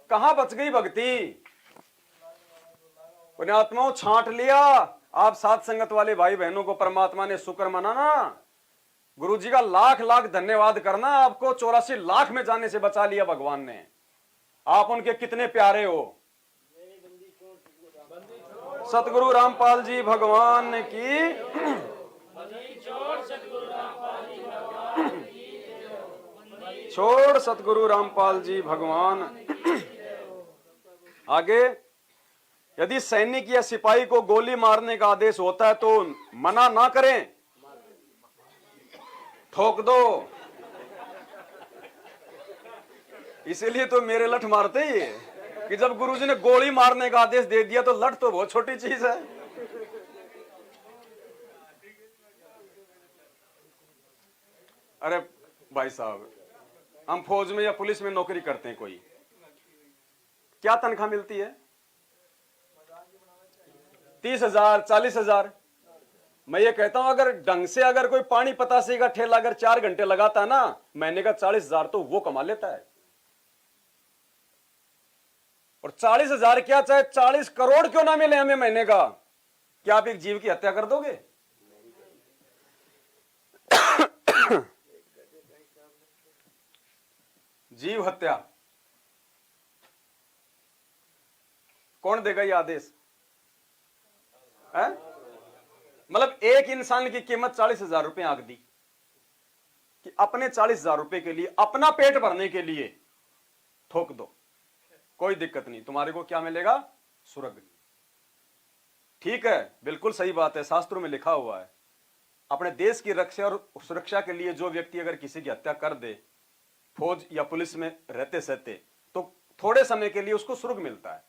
कहां बच गई भक्ति? पुण्यात्माओं छांट लिया। आप साथ संगत वाले भाई बहनों को परमात्मा ने शुक्र मनाना, गुरुजी का लाख लाख धन्यवाद करना, आपको 84 लाख में जाने से बचा लिया भगवान ने। आप उनके कितने प्यारे हो। सतगुरु रामपाल जी भगवान की, छोड़ सतगुरु रामपाल जी भगवान। आगे, यदि सैनिक या सिपाही को गोली मारने का आदेश होता है तो मना ना करें, ठोक दो। इसीलिए तो मेरे लठ मारते ही है कि जब गुरुजी ने गोली मारने का आदेश दे दिया तो लठ तो बहुत छोटी चीज है। अरे भाई साहब, हम फौज में या पुलिस में नौकरी करते हैं, कोई क्या तनख्वाह मिलती है? 30,000, 40,000। मैं ये कहता हूं अगर ढंग से अगर कोई पानी पतासे का ठेला अगर 4 घंटे लगाता ना, महीने का 40,000 तो वो कमा लेता है। और 40,000 क्या, चाहे 40 करोड़ क्यों ना मिले हमें महीने का, क्या आप एक जीव की हत्या कर दोगे? जीव हत्या, कौन देगा ये आदेश है? मतलब एक इंसान की कीमत 40,000 रुपए आंक दी कि अपने 40,000 रुपए के लिए, अपना पेट भरने के लिए ठोक दो, कोई दिक्कत नहीं, तुम्हारे को क्या मिलेगा? स्वर्ग। ठीक है, बिल्कुल सही बात है, शास्त्रों में लिखा हुआ है अपने देश की रक्षा और सुरक्षा के लिए जो व्यक्ति अगर किसी की हत्या कर दे, फौज या पुलिस में रहते सहते, तो थोड़े समय के लिए उसको स्वर्ग मिलता है,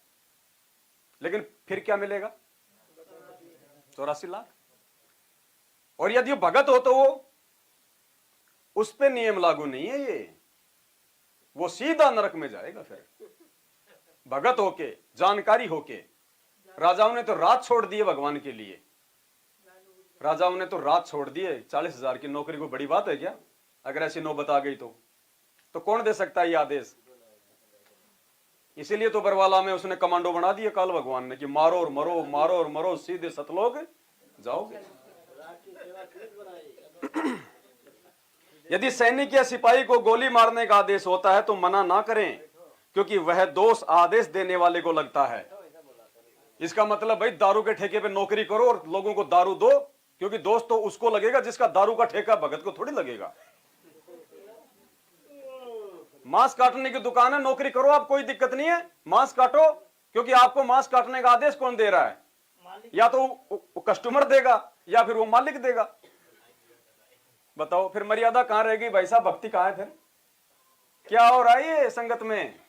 लेकिन फिर क्या मिलेगा? 84 लाख। और यदि वो भगत हो तो वो उस पे नियम लागू नहीं है, ये वो सीधा नरक में जाएगा। फिर भगत होके, जानकारी होके, राजाओं ने तो रात छोड़ दिए भगवान के लिए, राजाओं ने तो रात छोड़ दिए। 40,000 की नौकरी को बड़ी बात है क्या? अगर ऐसी नौबत आ गई तो कौन दे सकता है ये आदेश? इसीलिए तो बरवाला में उसने कमांडो बना दिए काल भगवान ने कि मारो और मरो, मारो और मरो, सीधे सतलोक जाओगे। यदि सैनिक या सिपाही को गोली मारने का आदेश होता है तो मना ना करें, क्योंकि वह दोष आदेश देने वाले को लगता है। इसका मतलब भाई दारू के ठेके पे नौकरी करो और लोगों को दारू दो, क्योंकि दोष तो उसको लगेगा जिसका दारू का ठेका भगत को थोड़ी लगेगा। मांस काटने की दुकान है, नौकरी करो आप, कोई दिक्कत नहीं है, मांस काटो, क्योंकि आपको मांस काटने का आदेश कौन दे रहा है? या तो वो कस्टमर देगा या फिर वो मालिक देगा। बताओ फिर मर्यादा कहां रहेगी भाई साहब? भक्ति कहां है? फिर क्या हो रहा है ये संगत में?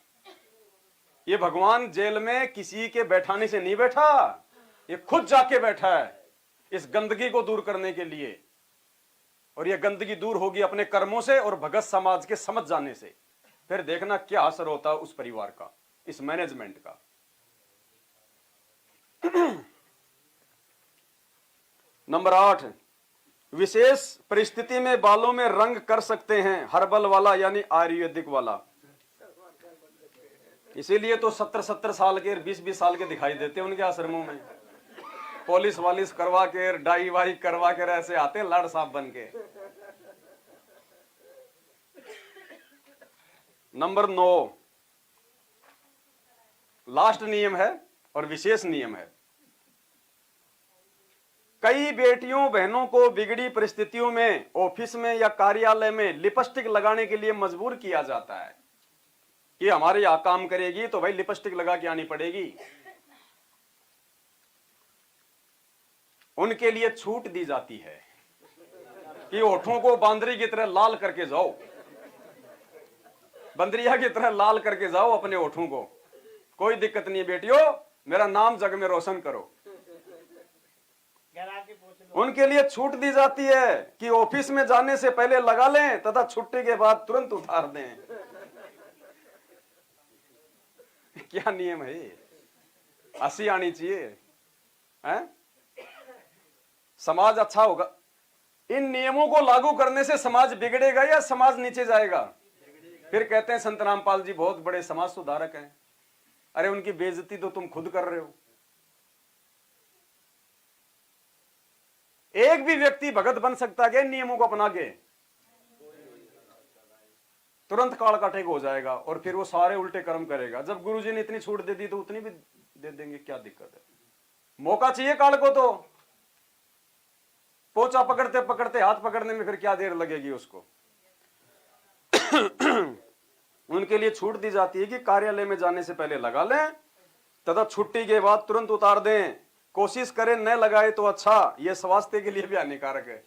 ये भगवान जेल में किसी के बैठाने से नहीं बैठा, ये खुद जाके बैठा है इस गंदगी को दूर करने के लिए। और ये गंदगी दूर होगी अपने कर्मों से और भगत समाज के समझ जाने से। फिर देखना क्या असर होता है उस परिवार का, इस मैनेजमेंट का। नंबर 8, विशेष परिस्थिति में बालों में रंग कर सकते हैं, हर्बल वाला यानी आयुर्वेदिक वाला। इसीलिए तो 70-70 साल के, 20-20 साल के दिखाई देते हैं उनके आश्रमों में। पॉलिश वालिश करवा के, डाई वाई करवा के ऐसे आते हैं लाड़ साहब बन के। नंबर 9, लास्ट नियम है और विशेष नियम है। कई बेटियों बहनों को बिगड़ी परिस्थितियों में ऑफिस में या कार्यालय में लिपस्टिक लगाने के लिए मजबूर किया जाता है कि हमारे यहां काम करेगी तो भाई लिपस्टिक लगा के आनी पड़ेगी। उनके लिए छूट दी जाती है कि होठों को बांदरी की तरह लाल करके जाओ, बंदरिया की तरह लाल करके जाओ अपने होठों को, कोई दिक्कत नहीं है बेटियों, मेरा नाम जग में रोशन करो। उनके लिए छूट दी जाती है कि ऑफिस में जाने से पहले लगा लें तथा छुट्टी के बाद तुरंत उतार दें। क्या नियम है ये? हंसी आनी चाहिए हैं? समाज अच्छा होगा। इन नियमों को लागू करने से समाज बिगड़ेगा या समाज नीचे जाएगा? फिर कहते हैं संत रामपाल जी बहुत बड़े समाज सुधारक हैं। अरे उनकी बेइज्जती तो तुम खुद कर रहे हो। एक भी व्यक्ति भगत बन सकता है नियमों को अपना के? तुरंत काल का टेक हो जाएगा और फिर वो सारे उल्टे कर्म करेगा। जब गुरुजी ने इतनी छूट दे दी तो उतनी भी दे देंगे, क्या दिक्कत है? मौका चाहिए काल को, तो पोचा पकड़ते पकड़ते हाथ पकड़ने में फिर क्या देर लगेगी उसको। उनके लिए छूट दी जाती है कि कार्यालय में जाने से पहले लगा लें तथा छुट्टी के बाद तुरंत उतार दें। कोशिश करें न लगाए तो अच्छा, यह स्वास्थ्य के लिए भी हानिकारक है।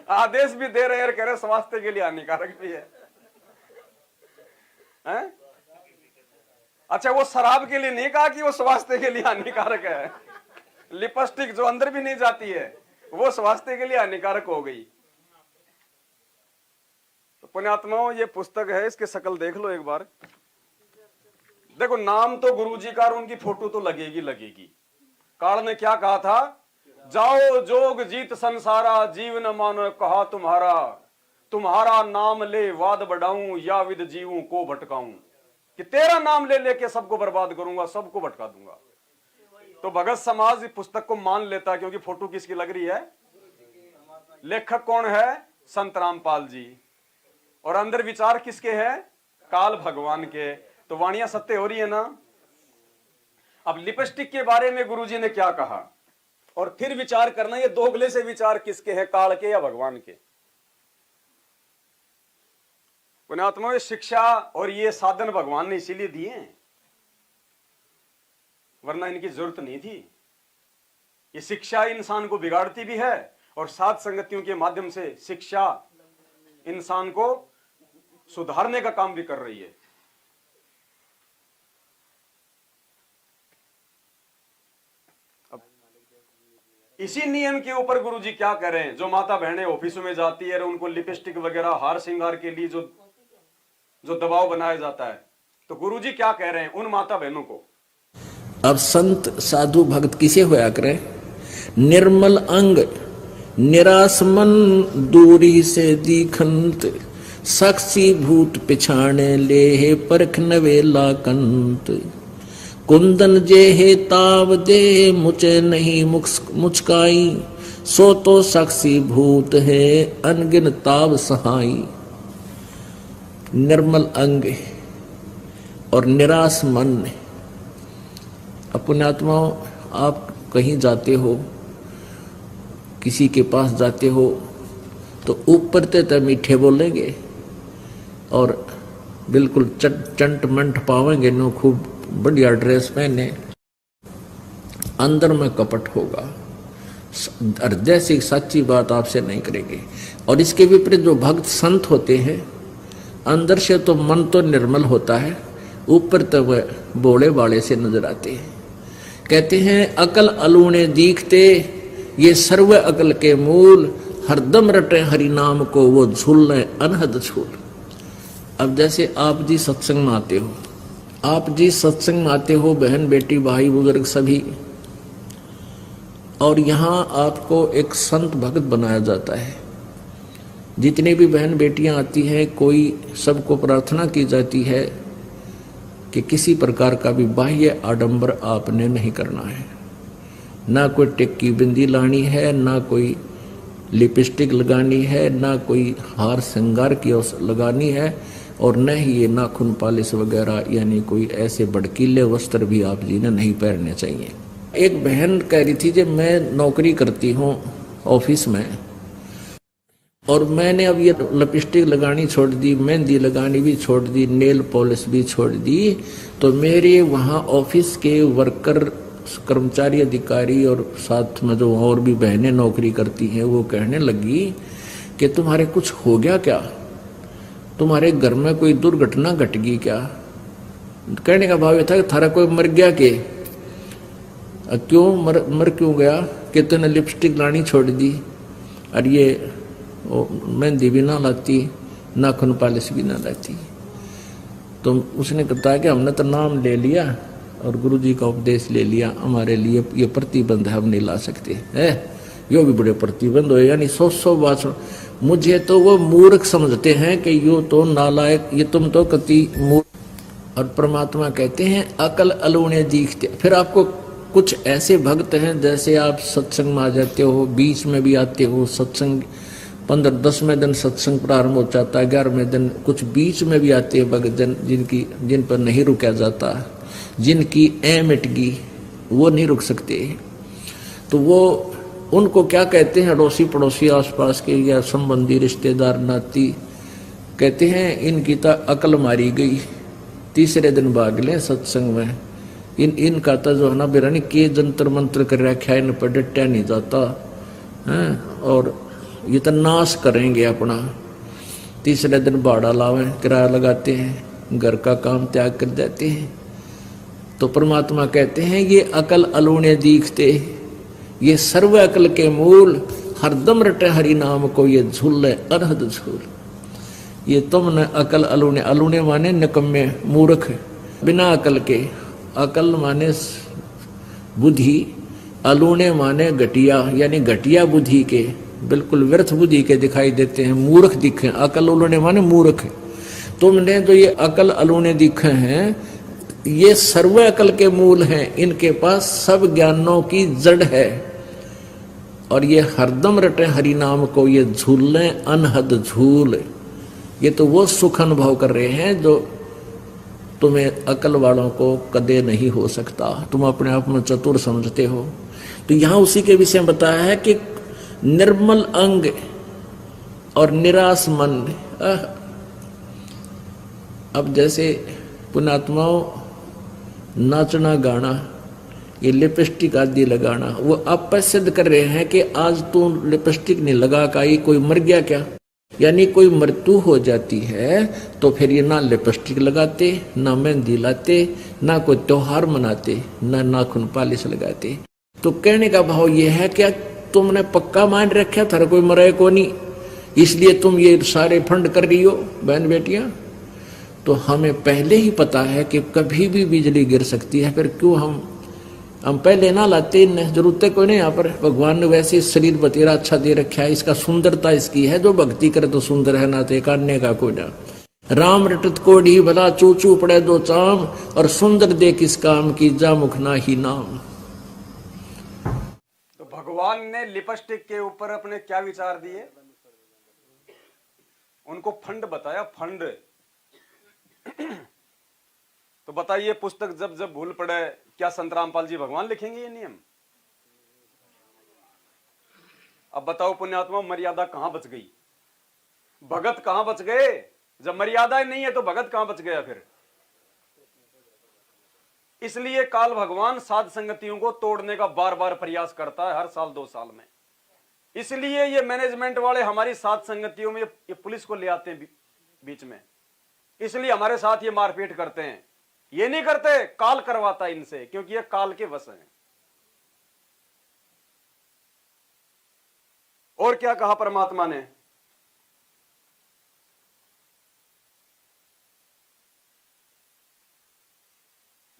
आदेश भी दे रहे हैं, कह रहे स्वास्थ्य के लिए हानिकारक भी है, हैं? अच्छा, वो शराब के लिए नहीं कहा कि वो स्वास्थ्य के लिए हानिकारक है। लिपस्टिक जो अंदर भी नहीं जाती है वो स्वास्थ्य के लिए हानिकारक हो गई। तो पुण्यात्माओं, ये पुस्तक है, इसके शकल देख लो एक बार। देखो, नाम तो गुरुजी का और उनकी फोटो तो लगेगी लगेगी। काल ने क्या कहा था? जाओ जोग जीत संसारा, जीव न मानो कहा तुम्हारा, तुम्हारा नाम ले वाद बढ़ाऊं, या विद जीवों को भटकाऊं। कि तेरा नाम ले लेके सबको बर्बाद करूंगा, सबको भटका दूंगा। तो भगत समाज इस पुस्तक को मान लेता है, क्योंकि फोटो किसकी लग रही है? लेखक कौन है? संत रामपाल जी। और अंदर विचार किसके हैं? काल भगवान के, तो वाणियां सत्य हो रही है ना। अब लिपस्टिक के बारे में गुरुजी ने क्या कहा, और फिर विचार करना ये दोगले से विचार किसके हैं, काल के या भगवान के। पुण्यात्मा, शिक्षा और ये साधन भगवान ने इसीलिए दिए हैं, वरना इनकी जरूरत नहीं थी। ये शिक्षा इंसान को बिगाड़ती भी है, और साध संगतियों के माध्यम से शिक्षा इंसान को सुधारने का काम भी कर रही है। अब इसी नियम के ऊपर गुरुजी क्या कह रहे हैं, जो माता बहनें ऑफिसों में जाती है और उनको लिपस्टिक वगैरह हार श्रृंगार के लिए जो दबाव बनाया जाता है, तो गुरुजी क्या कह रहे हैं उन माता बहनों को। अब संत साधु भक्त किसे होया करे, निर्मल अंग निराश मन दूरी से दीखंत, साक्षी भूत पिछाणे ले परख नवेला कंत, कुंदन जे हे ताव दे मुझे नहीं मुचकाई, सो तो साक्षी भूत है अनगिन ताव सहाई। निर्मल अंग और निराश मन। अपने आत्माओं, आप कहीं जाते हो, किसी के पास जाते हो, तो ऊपर तो मीठे बोलेंगे और बिल्कुल चंट मंट पावेंगे, नो खूब बढ़िया ड्रेस पहने, अंदर में कपट होगा, हृदय से सच्ची बात आपसे नहीं करेंगे। और इसके विपरीत जो भक्त संत होते हैं, अंदर से तो मन तो निर्मल होता है, ऊपर तो वह बोले बाले से नजर आते हैं। कहते हैं अकल अलूने दीखते, ये सर्व अकल के मूल, हरदम रटे हरि नाम को वो झूलने अनहद झूल। अब जैसे आप जी सत्संग में आते हो, आप जी सत्संग में आते हो, बहन बेटी भाई बुजुर्ग सभी, और यहाँ आपको एक संत भक्त बनाया जाता है। जितनी भी बहन बेटियां आती हैं, कोई सबको प्रार्थना की जाती है कि किसी प्रकार का भी बाह्य आडंबर आपने नहीं करना है, ना कोई टिक्की बिंदी लानी है, ना कोई लिपस्टिक लगानी है, ना कोई हार श्रृंगार की लगानी है, और न ही ये नाखून पालिश वगैरह यानी कोई ऐसे भड़कीले वस्त्र भी आप जी ने नहीं पहनने चाहिए। एक बहन कह रही थी, जब मैं नौकरी करती हूँ ऑफिस में, और मैंने अब ये लिपस्टिक लगानी छोड़ दी, मेहंदी लगानी भी छोड़ दी, नेल पॉलिश भी छोड़ दी, तो मेरे वहाँ ऑफिस के वर्कर, कर्मचारी, अधिकारी और साथ में जो और भी बहनें नौकरी करती हैं, वो कहने लगी कि तुम्हारे कुछ हो गया क्या, तुम्हारे घर में कोई दुर्घटना घट गई क्या। कहने का भाव ये था कि थारा कोई मर गया के, क्यों मर क्यों गया, कि तूने लिपस्टिक लानी छोड़ दी, और ये मेहंदी भी ना लाती, नाखून पालिश भी ना लाती। तो उसने कहा कि हमने तो नाम ले लिया और गुरुजी का उपदेश ले लिया, हमारे लिए ये प्रतिबंध हम नहीं ला सकते है, यो भी बड़े प्रतिबंध हो, यानी 100 बात। मुझे तो वो मूर्ख समझते हैं कि यो तो नालायक, ये तुम तो कति मूर्ख। और परमात्मा कहते हैं अकल अलूने दीखते। फिर आपको कुछ ऐसे भक्त हैं, जैसे आप सत्संग में आ जाते हो, बीच में भी आते हो, सत्संग 15-10वें दिन सत्संग प्रारंभ हो जाता है, 11वें दिन कुछ बीच में भी आते हैं भक्त जन, जिन पर नहीं रुका जाता, जिनकी मिट गई, वो नहीं रुक सकते। तो वो उनको क्या कहते हैं, अड़ोसी पड़ोसी आसपास के या संबंधी रिश्तेदार नाती, कहते हैं इनकी तो अकल मारी गई, तीसरे दिन भाग लें सत्संग में, इनका तो जो है ना बिरानी के जंतर मंत्र कर रखा है, इन पर डटा नहीं जाता है, और ये तो नाश करेंगे अपना। तीसरे दिन भाड़ा लावे, किराया लगाते हैं, घर का काम त्याग कर देते हैं। तो परमात्मा कहते हैं ये अकल अलूने दीखते, ये सर्व अकल के मूल, हरदम रटे हरि नाम को ये झूले अरहद झूल। ये तुमने अकल अलूने, अलूने माने निकम्मे मूर्ख, बिना अकल के, अकल माने बुद्धि, अलूने माने घटिया, यानी घटिया बुद्धि के, बिल्कुल व्यर्थ बुद्धि के दिखाई देते हैं, मूर्ख दिखे। अकल अलूने माने मूर्ख। तुमने तो ये अकल अलूने दिखे हैं, ये सर्व अकल के मूल हैं, इनके पास सब ज्ञानों की जड़ है, और ये हरदम रटे हरि नाम को ये झूलें अनहद झूल। ये तो वो सुख अनुभव कर रहे हैं जो तुम्हें अकल वालों को कदे नहीं हो सकता, तुम अपने आप में चतुर समझते हो। तो यहां उसी के विषय में बताया है कि निर्मल अंग और निराश मन। अब जैसे पुण्यात्माओं नाचना गाना, ये लिपस्टिक आदि लगाना, वो आप सिद्ध कर रहे हैं कि आज तू लिपस्टिक नहीं लगा का ये कोई मर गया क्या? यानी कोई मृत्यु हो जाती है तो फिर ये ना लिपस्टिक लगाते, ना मेहंदी लाते, ना कोई त्योहार मनाते, ना नाखून पालिश लगाते। तो कहने का भाव ये है कि तुमने पक्का मान रखा था कोई मरे को नहीं, इसलिए तुम ये सारे फंड कर रही हो बहन बेटियां। तो हमें पहले ही पता है कि कभी भी बिजली गिर सकती है, फिर क्यों हम पहले ना लाते, जरूरत है कोई नहीं। यहाँ पर भगवान ने वैसे शरीर बतेरा अच्छा दे रखा है, इसका सुंदरता इसकी है, जो भक्ति करे तो सुंदर है, ना तो काटने का कोई ना। राम रटत कोढ़ी भला चूचू पड़े दो चाम, और सुंदर दे किस काम की जा मुख ना ही नाम। तो भगवान ने लिपस्टिक के ऊपर अपने क्या विचार दिए? उनको फंड बताया, फंड। तो बताइए, पुस्तक जब जब भूल पड़े, क्या संत रामपाल जी भगवान लिखेंगे ये नियम? अब बताओ पुण्यात्मा, मर्यादा कहां बच गई? भगत कहां बच गए? जब मर्यादा नहीं है तो भगत कहां बच गया फिर? इसलिए काल भगवान साध संगतियों को तोड़ने का बार बार प्रयास करता है, हर साल 2 साल में। इसलिए ये मैनेजमेंट वाले हमारी साध संगतियों में ये पुलिस को ले आते हैं बीच में, इसलिए हमारे साथ ये मारपीट करते हैं। ये नहीं करते, काल करवाता है इनसे, क्योंकि ये काल के वश हैं। और क्या कहा परमात्मा ने?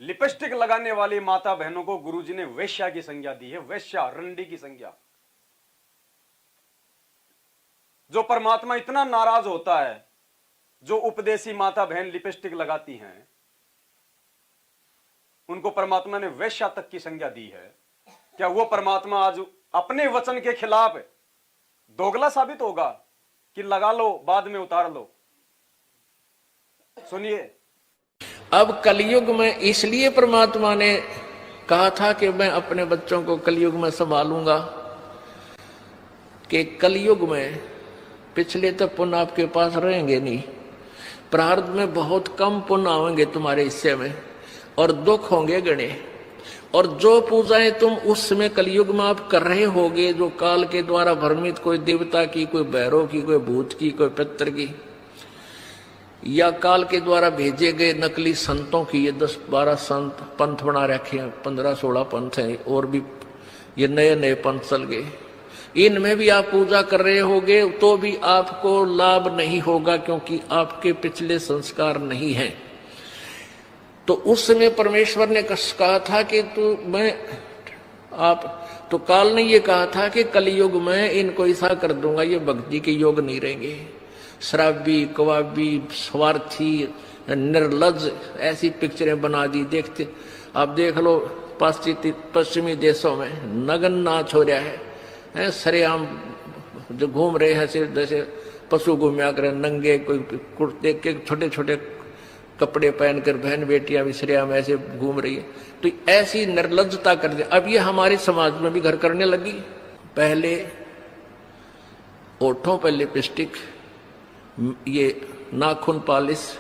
लिपस्टिक लगाने वाली माता बहनों को गुरुजी ने वेश्या की संज्ञा दी है, वेश्या, रंडी की संज्ञा। जो परमात्मा इतना नाराज होता है, जो उपदेशी माता बहन लिपस्टिक लगाती हैं, उनको परमात्मा ने वेश्या तक की संज्ञा दी है। क्या वो परमात्मा आज अपने वचन के खिलाफ दोगला साबित होगा कि लगा लो बाद में उतार लो? सुनिए, अब कलयुग में इसलिए परमात्मा ने कहा था कि मैं अपने बच्चों को कलयुग में संभालूंगा, कि कलयुग में पिछले तो पुण्य आपके पास रहेंगे नहीं, प्रारब्ध में बहुत कम पुण्य आएंगे तुम्हारे हिस्से में, और दुख होंगे गणे। और जो पूजाएं तुम उस समय कलयुग में आप कर रहे होगे, जो काल के द्वारा भ्रमित, कोई देवता की, कोई भैरव की, कोई भूत की, कोई पितर की, या काल के द्वारा भेजे गए नकली संतों की, ये 10-12 संत पंथ बना रखे हैं, 15-16 पंथ हैं, और भी ये नए नए पंथ चल गए, इनमें भी आप पूजा कर रहे होगे तो भी आपको लाभ नहीं होगा, क्योंकि आपके पिछले संस्कार नहीं हैं। तो उस समय परमेश्वर ने कहा था कि तो काल ने ये कहा था कि कलयुग में इनको ऐसा कर दूंगा, ये भक्ति के योग नहीं रहेंगे, शराबी, कवाबी, स्वार्थी, निर्लज, ऐसी पिक्चरें बना दी। देखते आप देख लो पश्चिमी देशों में नगन नाच हो रहा है, सरेआम जो घूम रहे हैं जैसे पशु घूमया करे, नंगे, कोई कुर्ते के छोटे छोटे कपड़े पहनकर बहन बेटियां भी सरेआम ऐसे घूम रही है। तो ऐसी निर्लज्जता कर दे। अब ये हमारे समाज में भी घर करने लगी। पहले ओठों पर लिपस्टिक, ये नाखून पालिश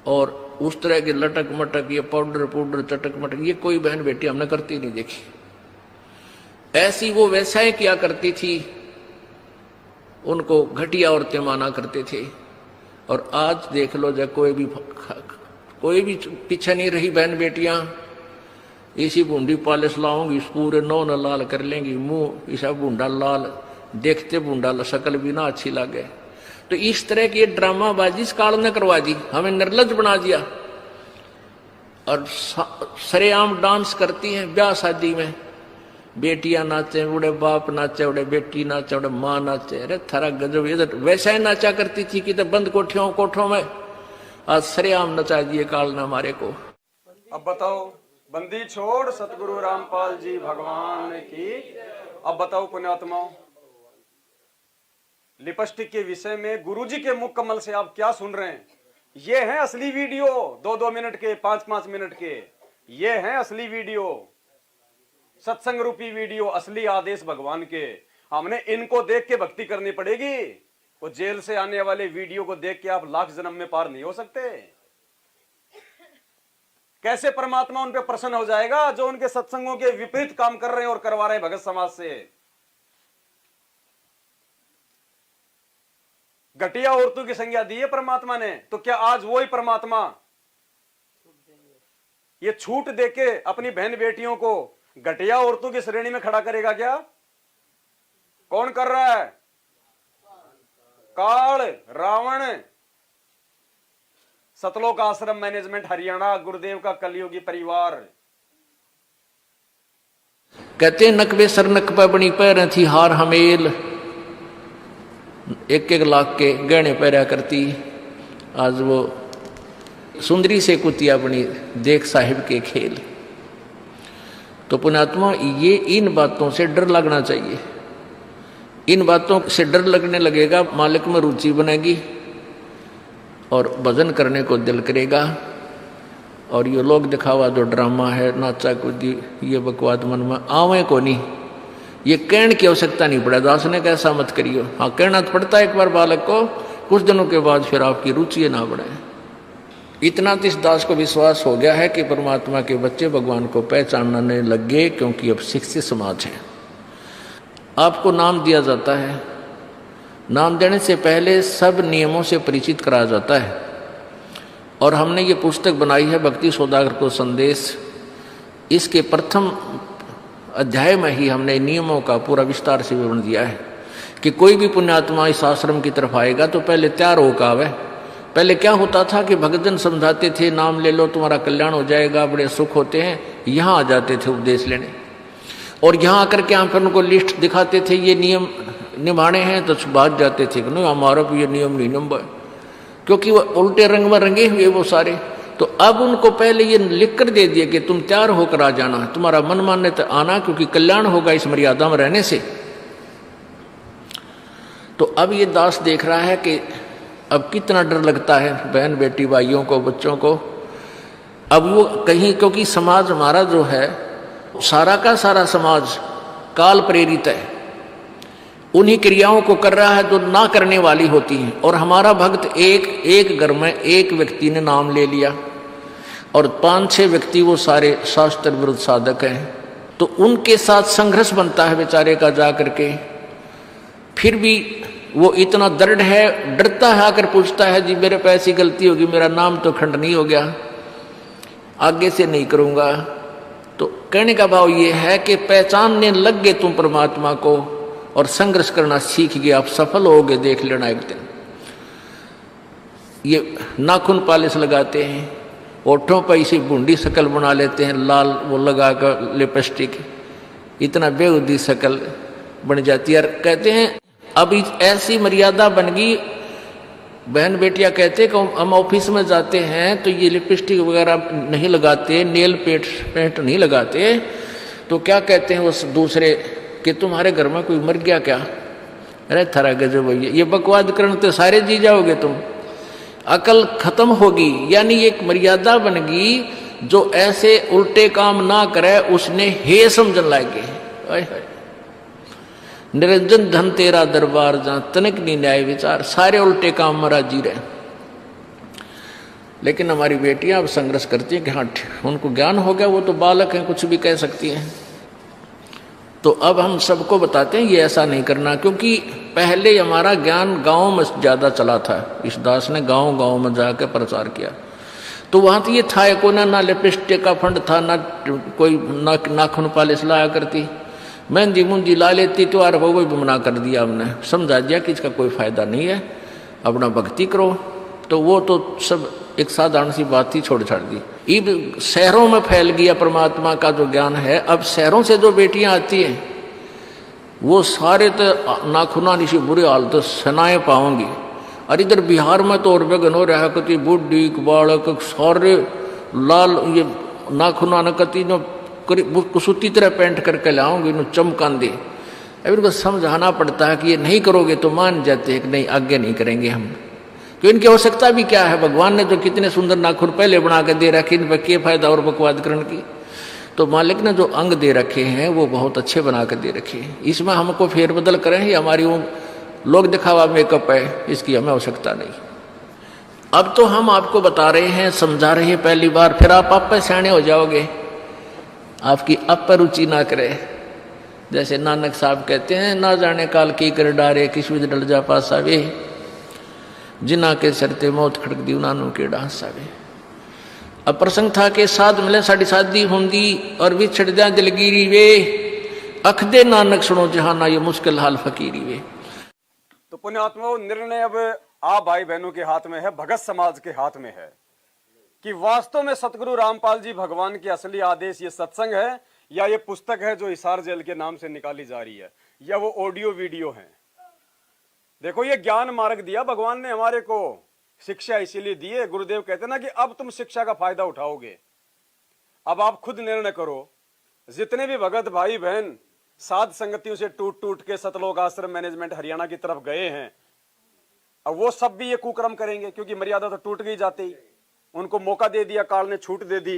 और उस तरह के लटक मटक, ये पाउडर चटक मटक, ये कोई बहन बेटी हमने करती नहीं देखी। ऐसी वो वैसाएं किया करती थी, उनको घटिया औरतें माना करते थे। और आज देख लो, जब कोई भी पीछे नहीं रही बहन बेटियां, इसी बूंदी पालिश लाऊंगी, पूरे नौ न लाल कर लेंगी, मुंह ऐसा बूंदा लाल, देखते बूंदा शक्ल भी ना अच्छी लगे। तो इस तरह की ड्रामाबाजी इस काल ने करवा दी, हमें निर्लज बना दिया। और सरेआम डांस करती हैं ब्याह शादी में, बेटियां नाचे, उड़े बाप नाचे, उड़े बेटी नाचे, उड़े माँ नाचे। अरे थारा गजब, इधर वैसा ही नाचा करती थी कि तो बंद कोठों में, आज सरेआम नचा दिए काल ने हमारे को। अब बताओ, बंदी छोड़ सतगुरु रामपाल जी भगवान की। अब बताओ पुण्यात्माओं, लिपस्टिक के विषय में गुरुजी के मुख कमल से आप क्या सुन रहे हैं? ये हैं असली वीडियो, 2-2 मिनट के, 5-5 मिनट के, ये हैं असली वीडियो, सत्संग रूपी वीडियो, असली आदेश भगवान के। हमने इनको देख के भक्ति करनी पड़ेगी। वो जेल से आने वाले वीडियो को देख के आप लाख जन्म में पार नहीं हो सकते। कैसे परमात्मा उन पे प्रसन्न हो जाएगा जो उनके सत्संगों के विपरीत काम कर रहे हैं और करवा रहे हैं भगत समाज से। घटिया औरतों की संज्ञा दी है परमात्मा ने, तो क्या आज वो ही परमात्मा ये छूट देके अपनी बहन बेटियों को घटिया औरतों की श्रेणी में खड़ा करेगा क्या? कौन कर रहा है? काल, रावण। सतलोक आश्रम मैनेजमेंट हरियाणा, गुरुदेव का कलयुगी परिवार। कहते नकबे सर नकबा बनी पैर थी हार हमेल, 1-1 लाख के गहने पहरा करती, आज वो सुंदरी से कुतिया बनी, देख साहिब के खेल। तो पुण्यात्मा, ये इन बातों से डर लगना चाहिए। इन बातों से डर लगने लगेगा, मालिक में रुचि बनेगी और भजन करने को दिल करेगा। और ये लोग दिखावा जो ड्रामा है, नाचा कूदी, ये बकवाद मन में आवे को नहीं। ये कहने की आवश्यकता नहीं पड़ा, दास ने कैसा मत करियो। हाँ, कहना तो पड़ता है एक बार बालक को, कुछ दिनों के बाद फिर आपकी रुचि ना बढ़े। इतना तो इस दास को विश्वास हो गया है कि परमात्मा के बच्चे भगवान को पहचानने लग गए, क्योंकि अब शिक्षित समाज है। आपको नाम दिया जाता है, नाम देने से पहले सब नियमों से परिचित कराया जाता है। और हमने ये पुस्तक बनाई है भक्ति सौदागर को संदेश। इसके प्रथम अध्याय में ही हमने नियमों का पूरा विस्तार से विवरण दिया है कि कोई भी पुण्यात्मा इस आश्रम की तरफ आएगा तो पहले तैयार होकर आवे। पहले क्या होता था कि भक्तजन समझाते थे, नाम ले लो तुम्हारा कल्याण हो जाएगा, बड़े सुख होते हैं। यहाँ आ जाते थे उपदेश लेने, और यहाँ आकर के हम फिर उनको लिस्ट दिखाते थे, ये नियम निभाने हैं, तो भाग जाते थे कि नहीं हमारा भी ये नियम नहीं निभा, क्योंकि वो उल्टे रंग में रंगे हुए वो सारे। तो अब उनको पहले ये लिख कर दे दिया कि तुम तैयार होकर आ जाना, तुम्हारा मन मानने तो आना, क्योंकि कल्याण होगा इस मर्यादा में रहने से। तो अब ये दास देख रहा है कि अब कितना डर लगता है बहन बेटी भाइयों को, बच्चों को। अब वो कहीं, क्योंकि समाज हमारा जो है, सारा का सारा समाज काल प्रेरित है, उन्हीं क्रियाओं को कर रहा है जो ना करने वाली होती हैं। और हमारा भक्त एक घर में एक व्यक्ति ने नाम ले लिया और 5-6 व्यक्ति वो सारे शास्त्र विरुद्ध साधक हैं, तो उनके साथ संघर्ष बनता है बेचारे का जा करके। फिर भी वो इतना दृढ़ है, डरता है, आकर पूछता है जी मेरे पे ऐसी गलती होगी, मेरा नाम तो खंडनीय हो गया, आगे से नहीं करूँगा। तो कहने का भाव ये है कि पहचानने लग गए तुम परमात्मा को और संघर्ष करना सीख गए, आप सफल होगे, देख लेना एक दिन। ये नाखून पालिश लगाते हैं, ओठों पर इसी बूंदी शक्ल बना लेते हैं, लाल वो लगा कर लिपस्टिक, इतना बेहुदी शक्ल बन जाती है। कहते हैं अब ऐसी मर्यादा बन गई, बहन बेटियां कहते हैं कि हम ऑफिस में जाते हैं तो ये लिपस्टिक वगैरह नहीं लगाते, नेल पेंट नहीं लगाते, तो क्या कहते हैं उस दूसरे कि तुम्हारे घर में कोई मर गया क्या? अरे थरा गजब भैया, ये बकवाद करने तो सारे जी जाओगे तुम, अकल खत्म होगी। यानी एक मर्यादा बन गई, जो ऐसे उल्टे काम ना करे उसने हे समझन लागे। निरंजन धन तेरा दरबार जहाँ तनिक नहीं न्याय विचार, सारे उल्टे काम में राजी रहे। लेकिन हमारी बेटियां अब संघर्ष करती हैं कि हाँ उनको ज्ञान हो गया, वो तो बालक हैं, कुछ भी कह सकती हैं। तो अब हम सबको बताते हैं ये ऐसा नहीं करना, क्योंकि पहले हमारा ज्ञान गांव में ज़्यादा चला था। इस दास ने गांव में जाकर प्रचार किया, तो वहाँ तो ये था को ना लिपस्टिक का फंड था, ना कोई नाखून पालिश लाया करती, मेहंदी मुंदी ला लेती, तो यार वो भी मना कर दिया हमने, समझा दिया कि इसका कोई फायदा नहीं है, अपना भक्ति करो। तो वो तो सब एक साधारण सी बात ही छोड़ छाड़ दी। अब शहरों में फैल गया परमात्मा का जो ज्ञान है। अब शहरों से जो बेटियां आती हैं वो सारे तो नाखुना निशी बुरे हाल तो सनाए पाओगी। और इधर बिहार में तो और बेगन हो रहा कति बुढ़ी बालक सारे लाल ये नाखुना न कति न कुसुती तरह पेंट करके लाओगे न चमकान दे। अब इनको समझाना पड़ता है कि ये नहीं करोगे तो मान जाते हैं कि नहीं आगे नहीं करेंगे हम। कि इनकी आवश्यकता भी क्या है। भगवान ने जो कितने सुंदर नाखून पहले बना के दे रखे, इन पर क्या फायदा और बकवाद करने की। तो मालिक ने जो अंग दे रखे हैं वो बहुत अच्छे बना के दे रखे हैं, इसमें हमको फेरबदल करें, ये हमारी वो लोग दिखावा मेकअप है, इसकी हमें आवश्यकता नहीं। अब तो हम आपको बता रहे हैं, समझा रहे हैं पहली बार, फिर आप पे सियाने हो जाओगे, आपकी आप पर रुचि ना करे। जैसे नानक साहब कहते हैं, ना जाने काल की कर डारे किस विध डल जा पासा वे, जिना के सरते मौत खड़क दी नानू के डांसा वे। अब प्रसंग था कि साध मिले साड़ी शादी होंगी और भी छड़ जा दिलगिरी वे, अख दे नानक सुनो जहाना ये मुश्किल हाल फकीरी वे। तो पुण्यात्माओं, निर्णय अब आप भाई बहनों के हाथ में है, भगत समाज के हाथ में है कि वास्तव में सतगुरु रामपाल जी भगवान के असली आदेश ये सत्संग है, या ये पुस्तक है जो हिसार जेल के नाम से निकाली जा रही है, या वो ऑडियो वीडियो है। देखो, ये ज्ञान मार्ग दिया भगवान ने हमारे को, शिक्षा इसीलिए दी है। गुरुदेव कहते ना कि अब तुम शिक्षा का फायदा उठाओगे, अब आप खुद निर्णय करो। जितने भी भगत भाई बहन साध संगतियों से टूट टूट के सतलोक आश्रम मैनेजमेंट हरियाणा की तरफ गए हैं, अब वो सब भी ये कुकर्म करेंगे, क्योंकि मर्यादा तो टूट गई जाती ही। उनको मौका दे दिया, काल ने छूट दे दी।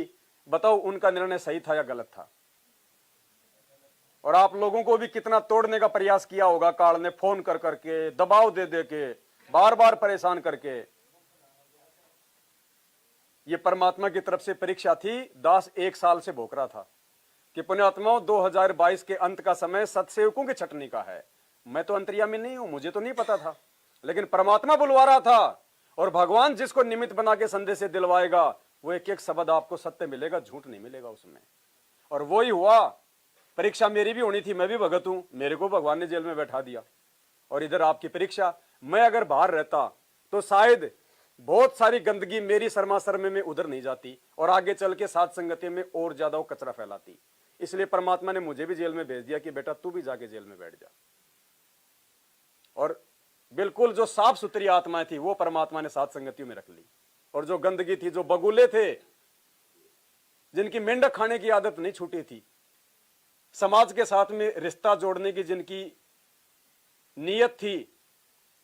बताओ उनका निर्णय सही था या गलत था? और आप लोगों को भी कितना तोड़ने का प्रयास किया होगा काल ने, फोन कर करके, दबाव दे दे के, बार बार परेशान करके। ये परमात्मा की तरफ से परीक्षा थी। दास 1 साल से भोग रहा था कि पुण्यात्माओं 2022 के अंत का समय सतसेवकों की छटनी का है। मैं तो अंतर्यामी नहीं हूं, मुझे तो नहीं पता था, लेकिन परमात्मा बुलवा रहा था। और भगवान जिसको निमित्त बना के संदेश दिलवाएगा, वो एक एक शब्द आपको सत्य मिलेगा, झूठ नहीं मिलेगा उसमें। और वो ही हुआ। परीक्षा मेरी भी होनी थी, मैं भी भगत हूं, मेरे को भगवान ने जेल में बैठा दिया। और इधर आपकी परीक्षा। मैं अगर बाहर रहता तो शायद बहुत सारी गंदगी मेरी शर्मा शर्मे में उधर नहीं जाती, और आगे चल के साथ संगति में और ज्यादा वो कचरा फैलाती। इसलिए परमात्मा ने मुझे भी जेल में भेज दिया कि बेटा तू भी जाके जेल में बैठ जा। और बिल्कुल जो साफ सुथरी आत्माएं थी वो परमात्मा ने साथ संगतियों में रख ली, और जो गंदगी थी, जो बगुले थे, जिनकी मेंढक खाने की आदत नहीं छूटी थी, समाज के साथ में रिश्ता जोड़ने की जिनकी नीयत थी,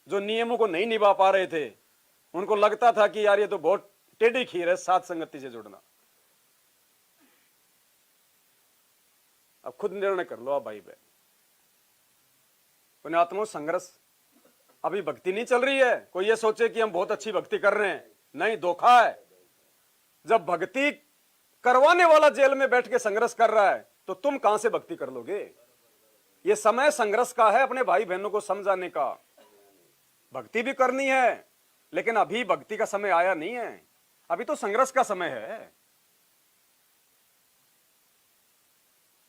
जो नियमों को नहीं निभा पा रहे थे, उनको लगता था कि यार ये तो बहुत टेढ़ी खीर है साथ संगति से जुड़ना। अब खुद निर्णय कर लो आप भाई बहन। पुण्यात्मों, संघर्ष अभी भक्ति नहीं चल रही है। कोई ये सोचे कि हम बहुत अच्छी भक्ति कर रहे हैं, नहीं, धोखा है। जब भक्ति करवाने वाला जेल में बैठ के संघर्ष कर रहा है तो तुम कहां से भक्ति कर लोगे? ये समय संघर्ष का है, अपने भाई बहनों को समझाने का। भक्ति भी करनी है, लेकिन अभी भक्ति का समय आया नहीं है, अभी तो संघर्ष का समय है।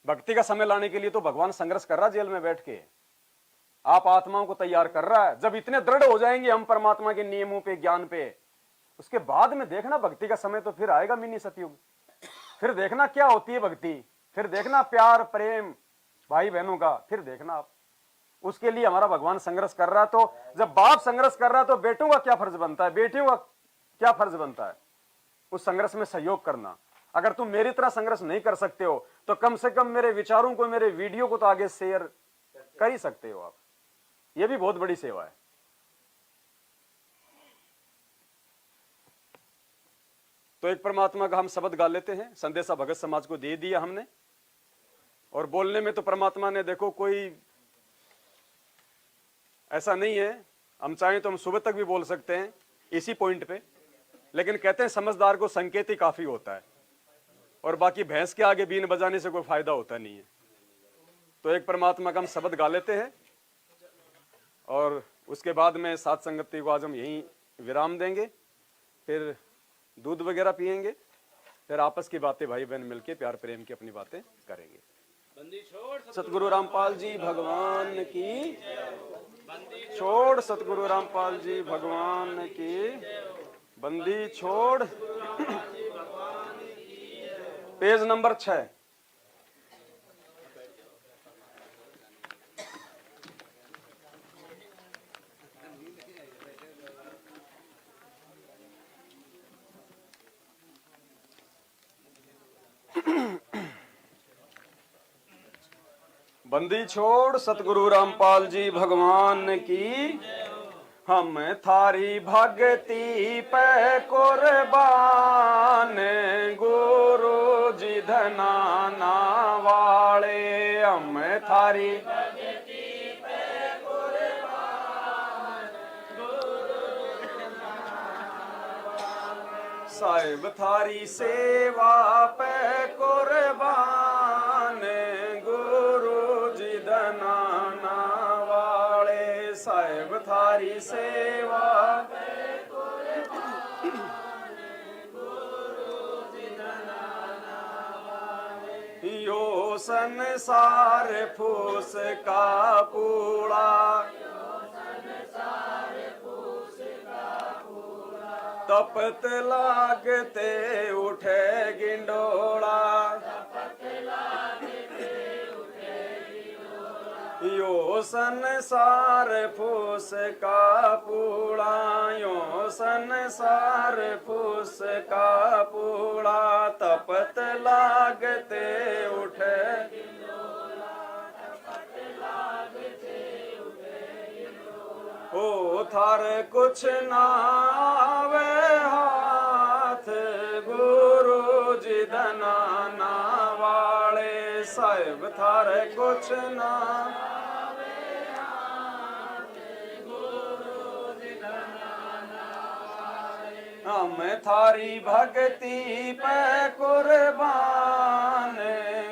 भक्ति का समय लाने के लिए तो भगवान संघर्ष कर रहा जेल में बैठ के, आप आत्माओं को तैयार कर रहा है। जब इतने दृढ़ हो जाएंगे हम परमात्मा के नियमों पे, ज्ञान पे, उसके बाद में देखना भक्ति का समय तो फिर आएगा मिनी सतयुग। फिर देखना क्या होती है भक्ति, फिर देखना प्यार प्रेम भाई बहनों का, फिर देखना आप। उसके लिए हमारा भगवान संघर्ष कर रहा है। तो जब बाप संघर्ष कर रहा है तो बेटों का क्या फर्ज बनता है, बेटियों का क्या फर्ज बनता है? उस संघर्ष में सहयोग करना। अगर तुम मेरी तरह संघर्ष नहीं कर सकते हो तो कम से कम मेरे विचारों को, मेरे वीडियो को तो आगे शेयर कर ही सकते हो आप। यह भी बहुत बड़ी सेवा है। तो एक परमात्मा का हम शब्द गा लेते हैं, संदेशा भगत समाज को दे दिया हमने। और बोलने में तो परमात्मा ने, देखो कोई ऐसा नहीं है, हम चाहें तो हम सुबह तक भी बोल सकते हैं इसी पॉइंट पे, लेकिन कहते हैं समझदार को संकेत ही काफी होता है, और बाकी भैंस के आगे बीन बजाने से कोई फायदा होता नहीं है। तो एक परमात्मा का हम शब्द गा लेते हैं और उसके बाद में साथ संगति को आज हम यहीं विराम देंगे, फिर दूध वगैरह पिएंगे, फिर आपस की बातें भाई बहन मिलके प्यार प्रेम की अपनी बातें करेंगे। सतगुरु रामपाल जी भगवान की छोड़, सतगुरु रामपाल जी भगवान की बंदी छोड़। Page number 6। बंदी छोड़, सतगुरु रामपाल जी भगवान की हम थारी भक्ति पे कुर्बान गुरु जी धनाना वाले, हम थारी साहिब थारी सेवा पे कुर्बान गुरु जी धनाना वाले, साहिब थारी सेवा यो संसार फूस का पूड़ा, तपत लागते उठे गिंडोला, यो संसार फूस का पूड़ा, यो संसार फूस का पूड़ा, तपत लागते उठे ओ थार कुछ नावे हाथ गुरु जी धनाना वाले, साहिब थार कुछ ना हम थारी भक्ति पे कुर्बान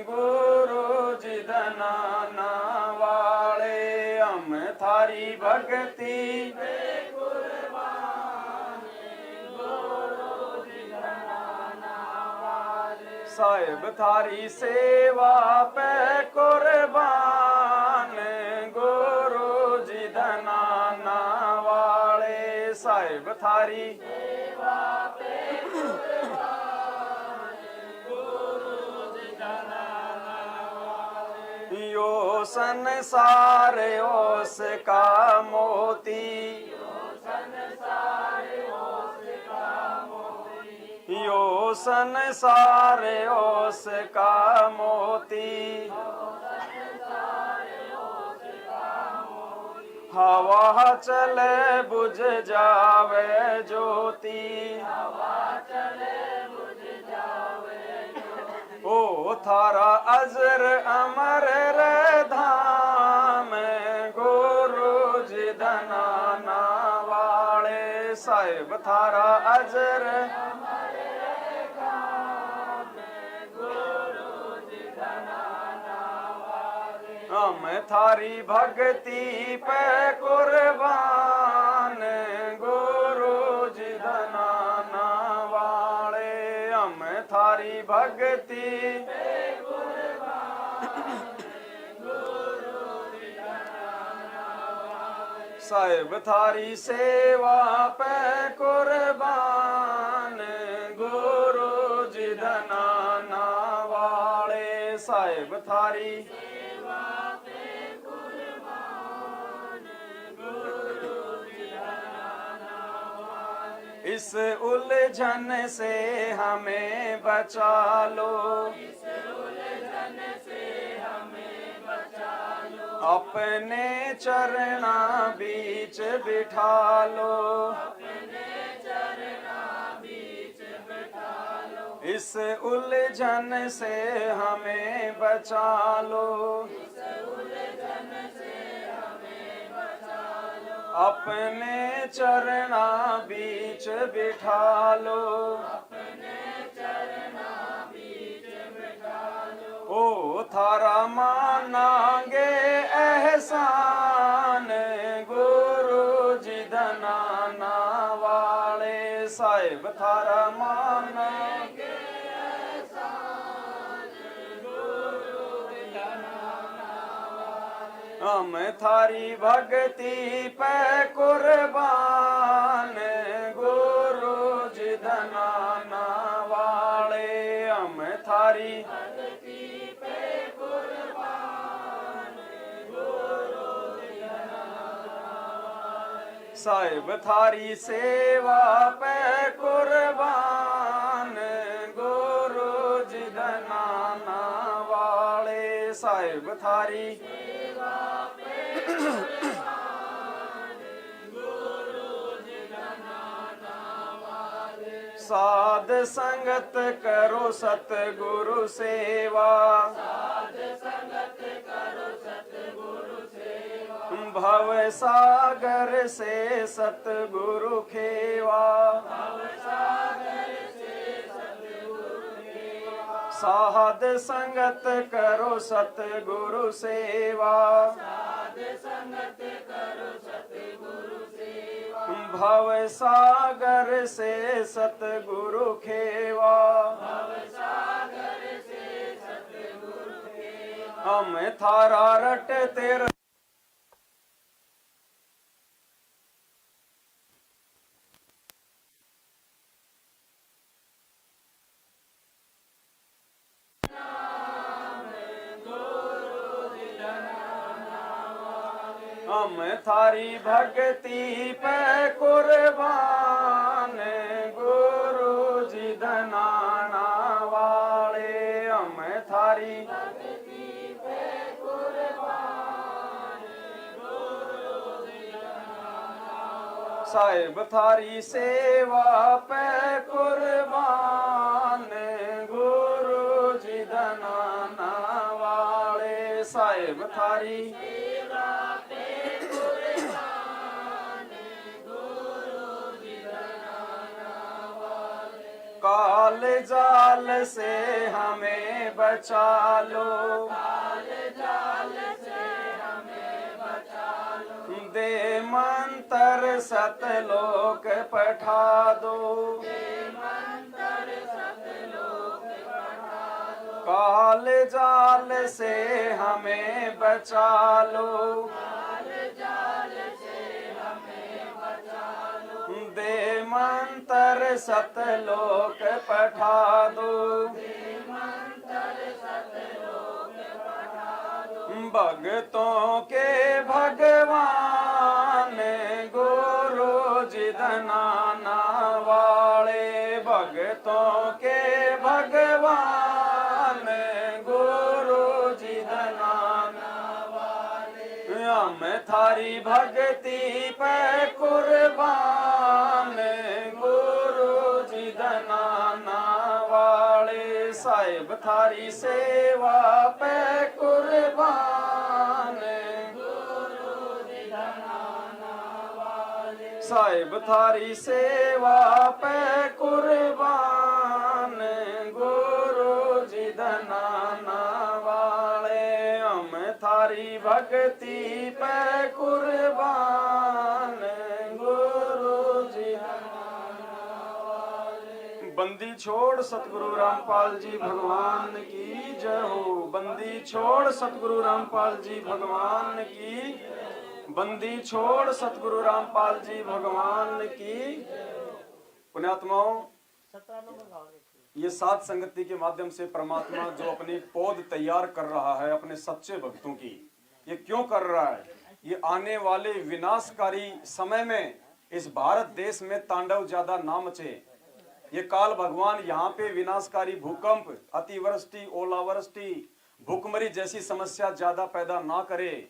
गुरु जी धनाना वाले, हम थारी भक्ति पे कुर्बान गुरु जी धनाना वाले, साहिब थारी सेवा पे कुर्बान गुरु जी धनाना वाले, साहिब थारी यो संसार ओस का मोती, यो संसार ओस का मोती, हवा चले बुझ जावे ज्योति, ओ थारा अजर अमर रे धाम गुरु जी धनाना वाले, साहिब थारा अजर हम थारी भक्ति पे कुर्बान गुरु जी धनाना वाले, हम थारी भक्ति साहिब थारी सेवा पे कुर्बान गुरु जी धनाना वाले, साहिब थारी इस उलझन से हमें बचा लो, अपने चरणा बीच बिठा लो, इस उलझन से हमें बचा लो, अपने चरणा बीच बिठा लो, ओ थारा मानांगे एहसान गुरु जी धनाना वाले, साहिब थारा मानांगे हम थारी भक्ति पे कुर्बान गुरु जी धनाना वाले, हम थारी साहिब थारी सेवा पे कुर्बान गुरु जी धनाना वाले, साहिब थारी साध संगत करो सतगुरु सेवा, भव सागर से सतगुरु खेवा, साध संगत करो सतगुरु सेवा, भव सागर से सतगुरु खेवा, हम थारा रट तेरा हम थारी भक्ति पे कुर्बान, गुरु जी धनाना वाले, हम थारी भक्ति पे कुर्बान, गुरु जी धनाना वाले, साहिब थारी सेवा पे कुर्बान, गुरु जी धनाना वाले, साहिब थारी काल जाल से हमें बचा लो, काल जाल से हमें बचा लो, दे मंत्र सतलोक पठा दो, दे मंत्र सतलोक पठा दो, काल जाल से हमें बचा लो, काल जाल से हमें बचा लो, दे मंत्र सतलोक पठा दो, दे मंत्र सतलोक पठा दो, भक्तों के भगवान गुरु जी धनाना वाले, भक्तों के भगवान गुरु जी धनाना वाले, हम थारी भक्ति पे कुर्बान, गुरु जी धनाना वाले, साहिब थारी सेवा पे कुर्बान, गुरु जी धनाना वाले, साहिब थारी सेवा पे कुर्बान, गुरु जी धनाना वाले, हम थारी भक्ति पे कुर्बान, गुरु जी धनाना वाले। बंदी छोड़ सतगुरु रामपाल जी भगवान की जय हो, बंदी छोड़ सतगुरु रामपाल जी भगवान की, बंदी छोड़ सतगुरु रामपाल जी भगवान की। पुण्यात्माओं, ये सात संगति के माध्यम से परमात्मा जो अपनी पौध तैयार कर रहा है अपने सच्चे भक्तों की, ये क्यों कर रहा है? ये आने वाले विनाशकारी समय में इस भारत देश में तांडव ज्यादा ना मचे, ये काल भगवान यहाँ पे विनाशकारी भूकंप, अतिवृष्टि, ओलावृष्टि, भूखमरी जैसी समस्या ज्यादा पैदा ना करे,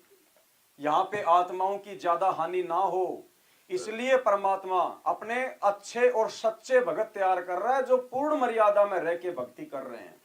यहाँ पे आत्माओं की ज्यादा हानि ना हो, इसलिए परमात्मा अपने अच्छे और सच्चे भगत तैयार कर रहा है जो पूर्ण मर्यादा में रह के भक्ति कर रहे हैं।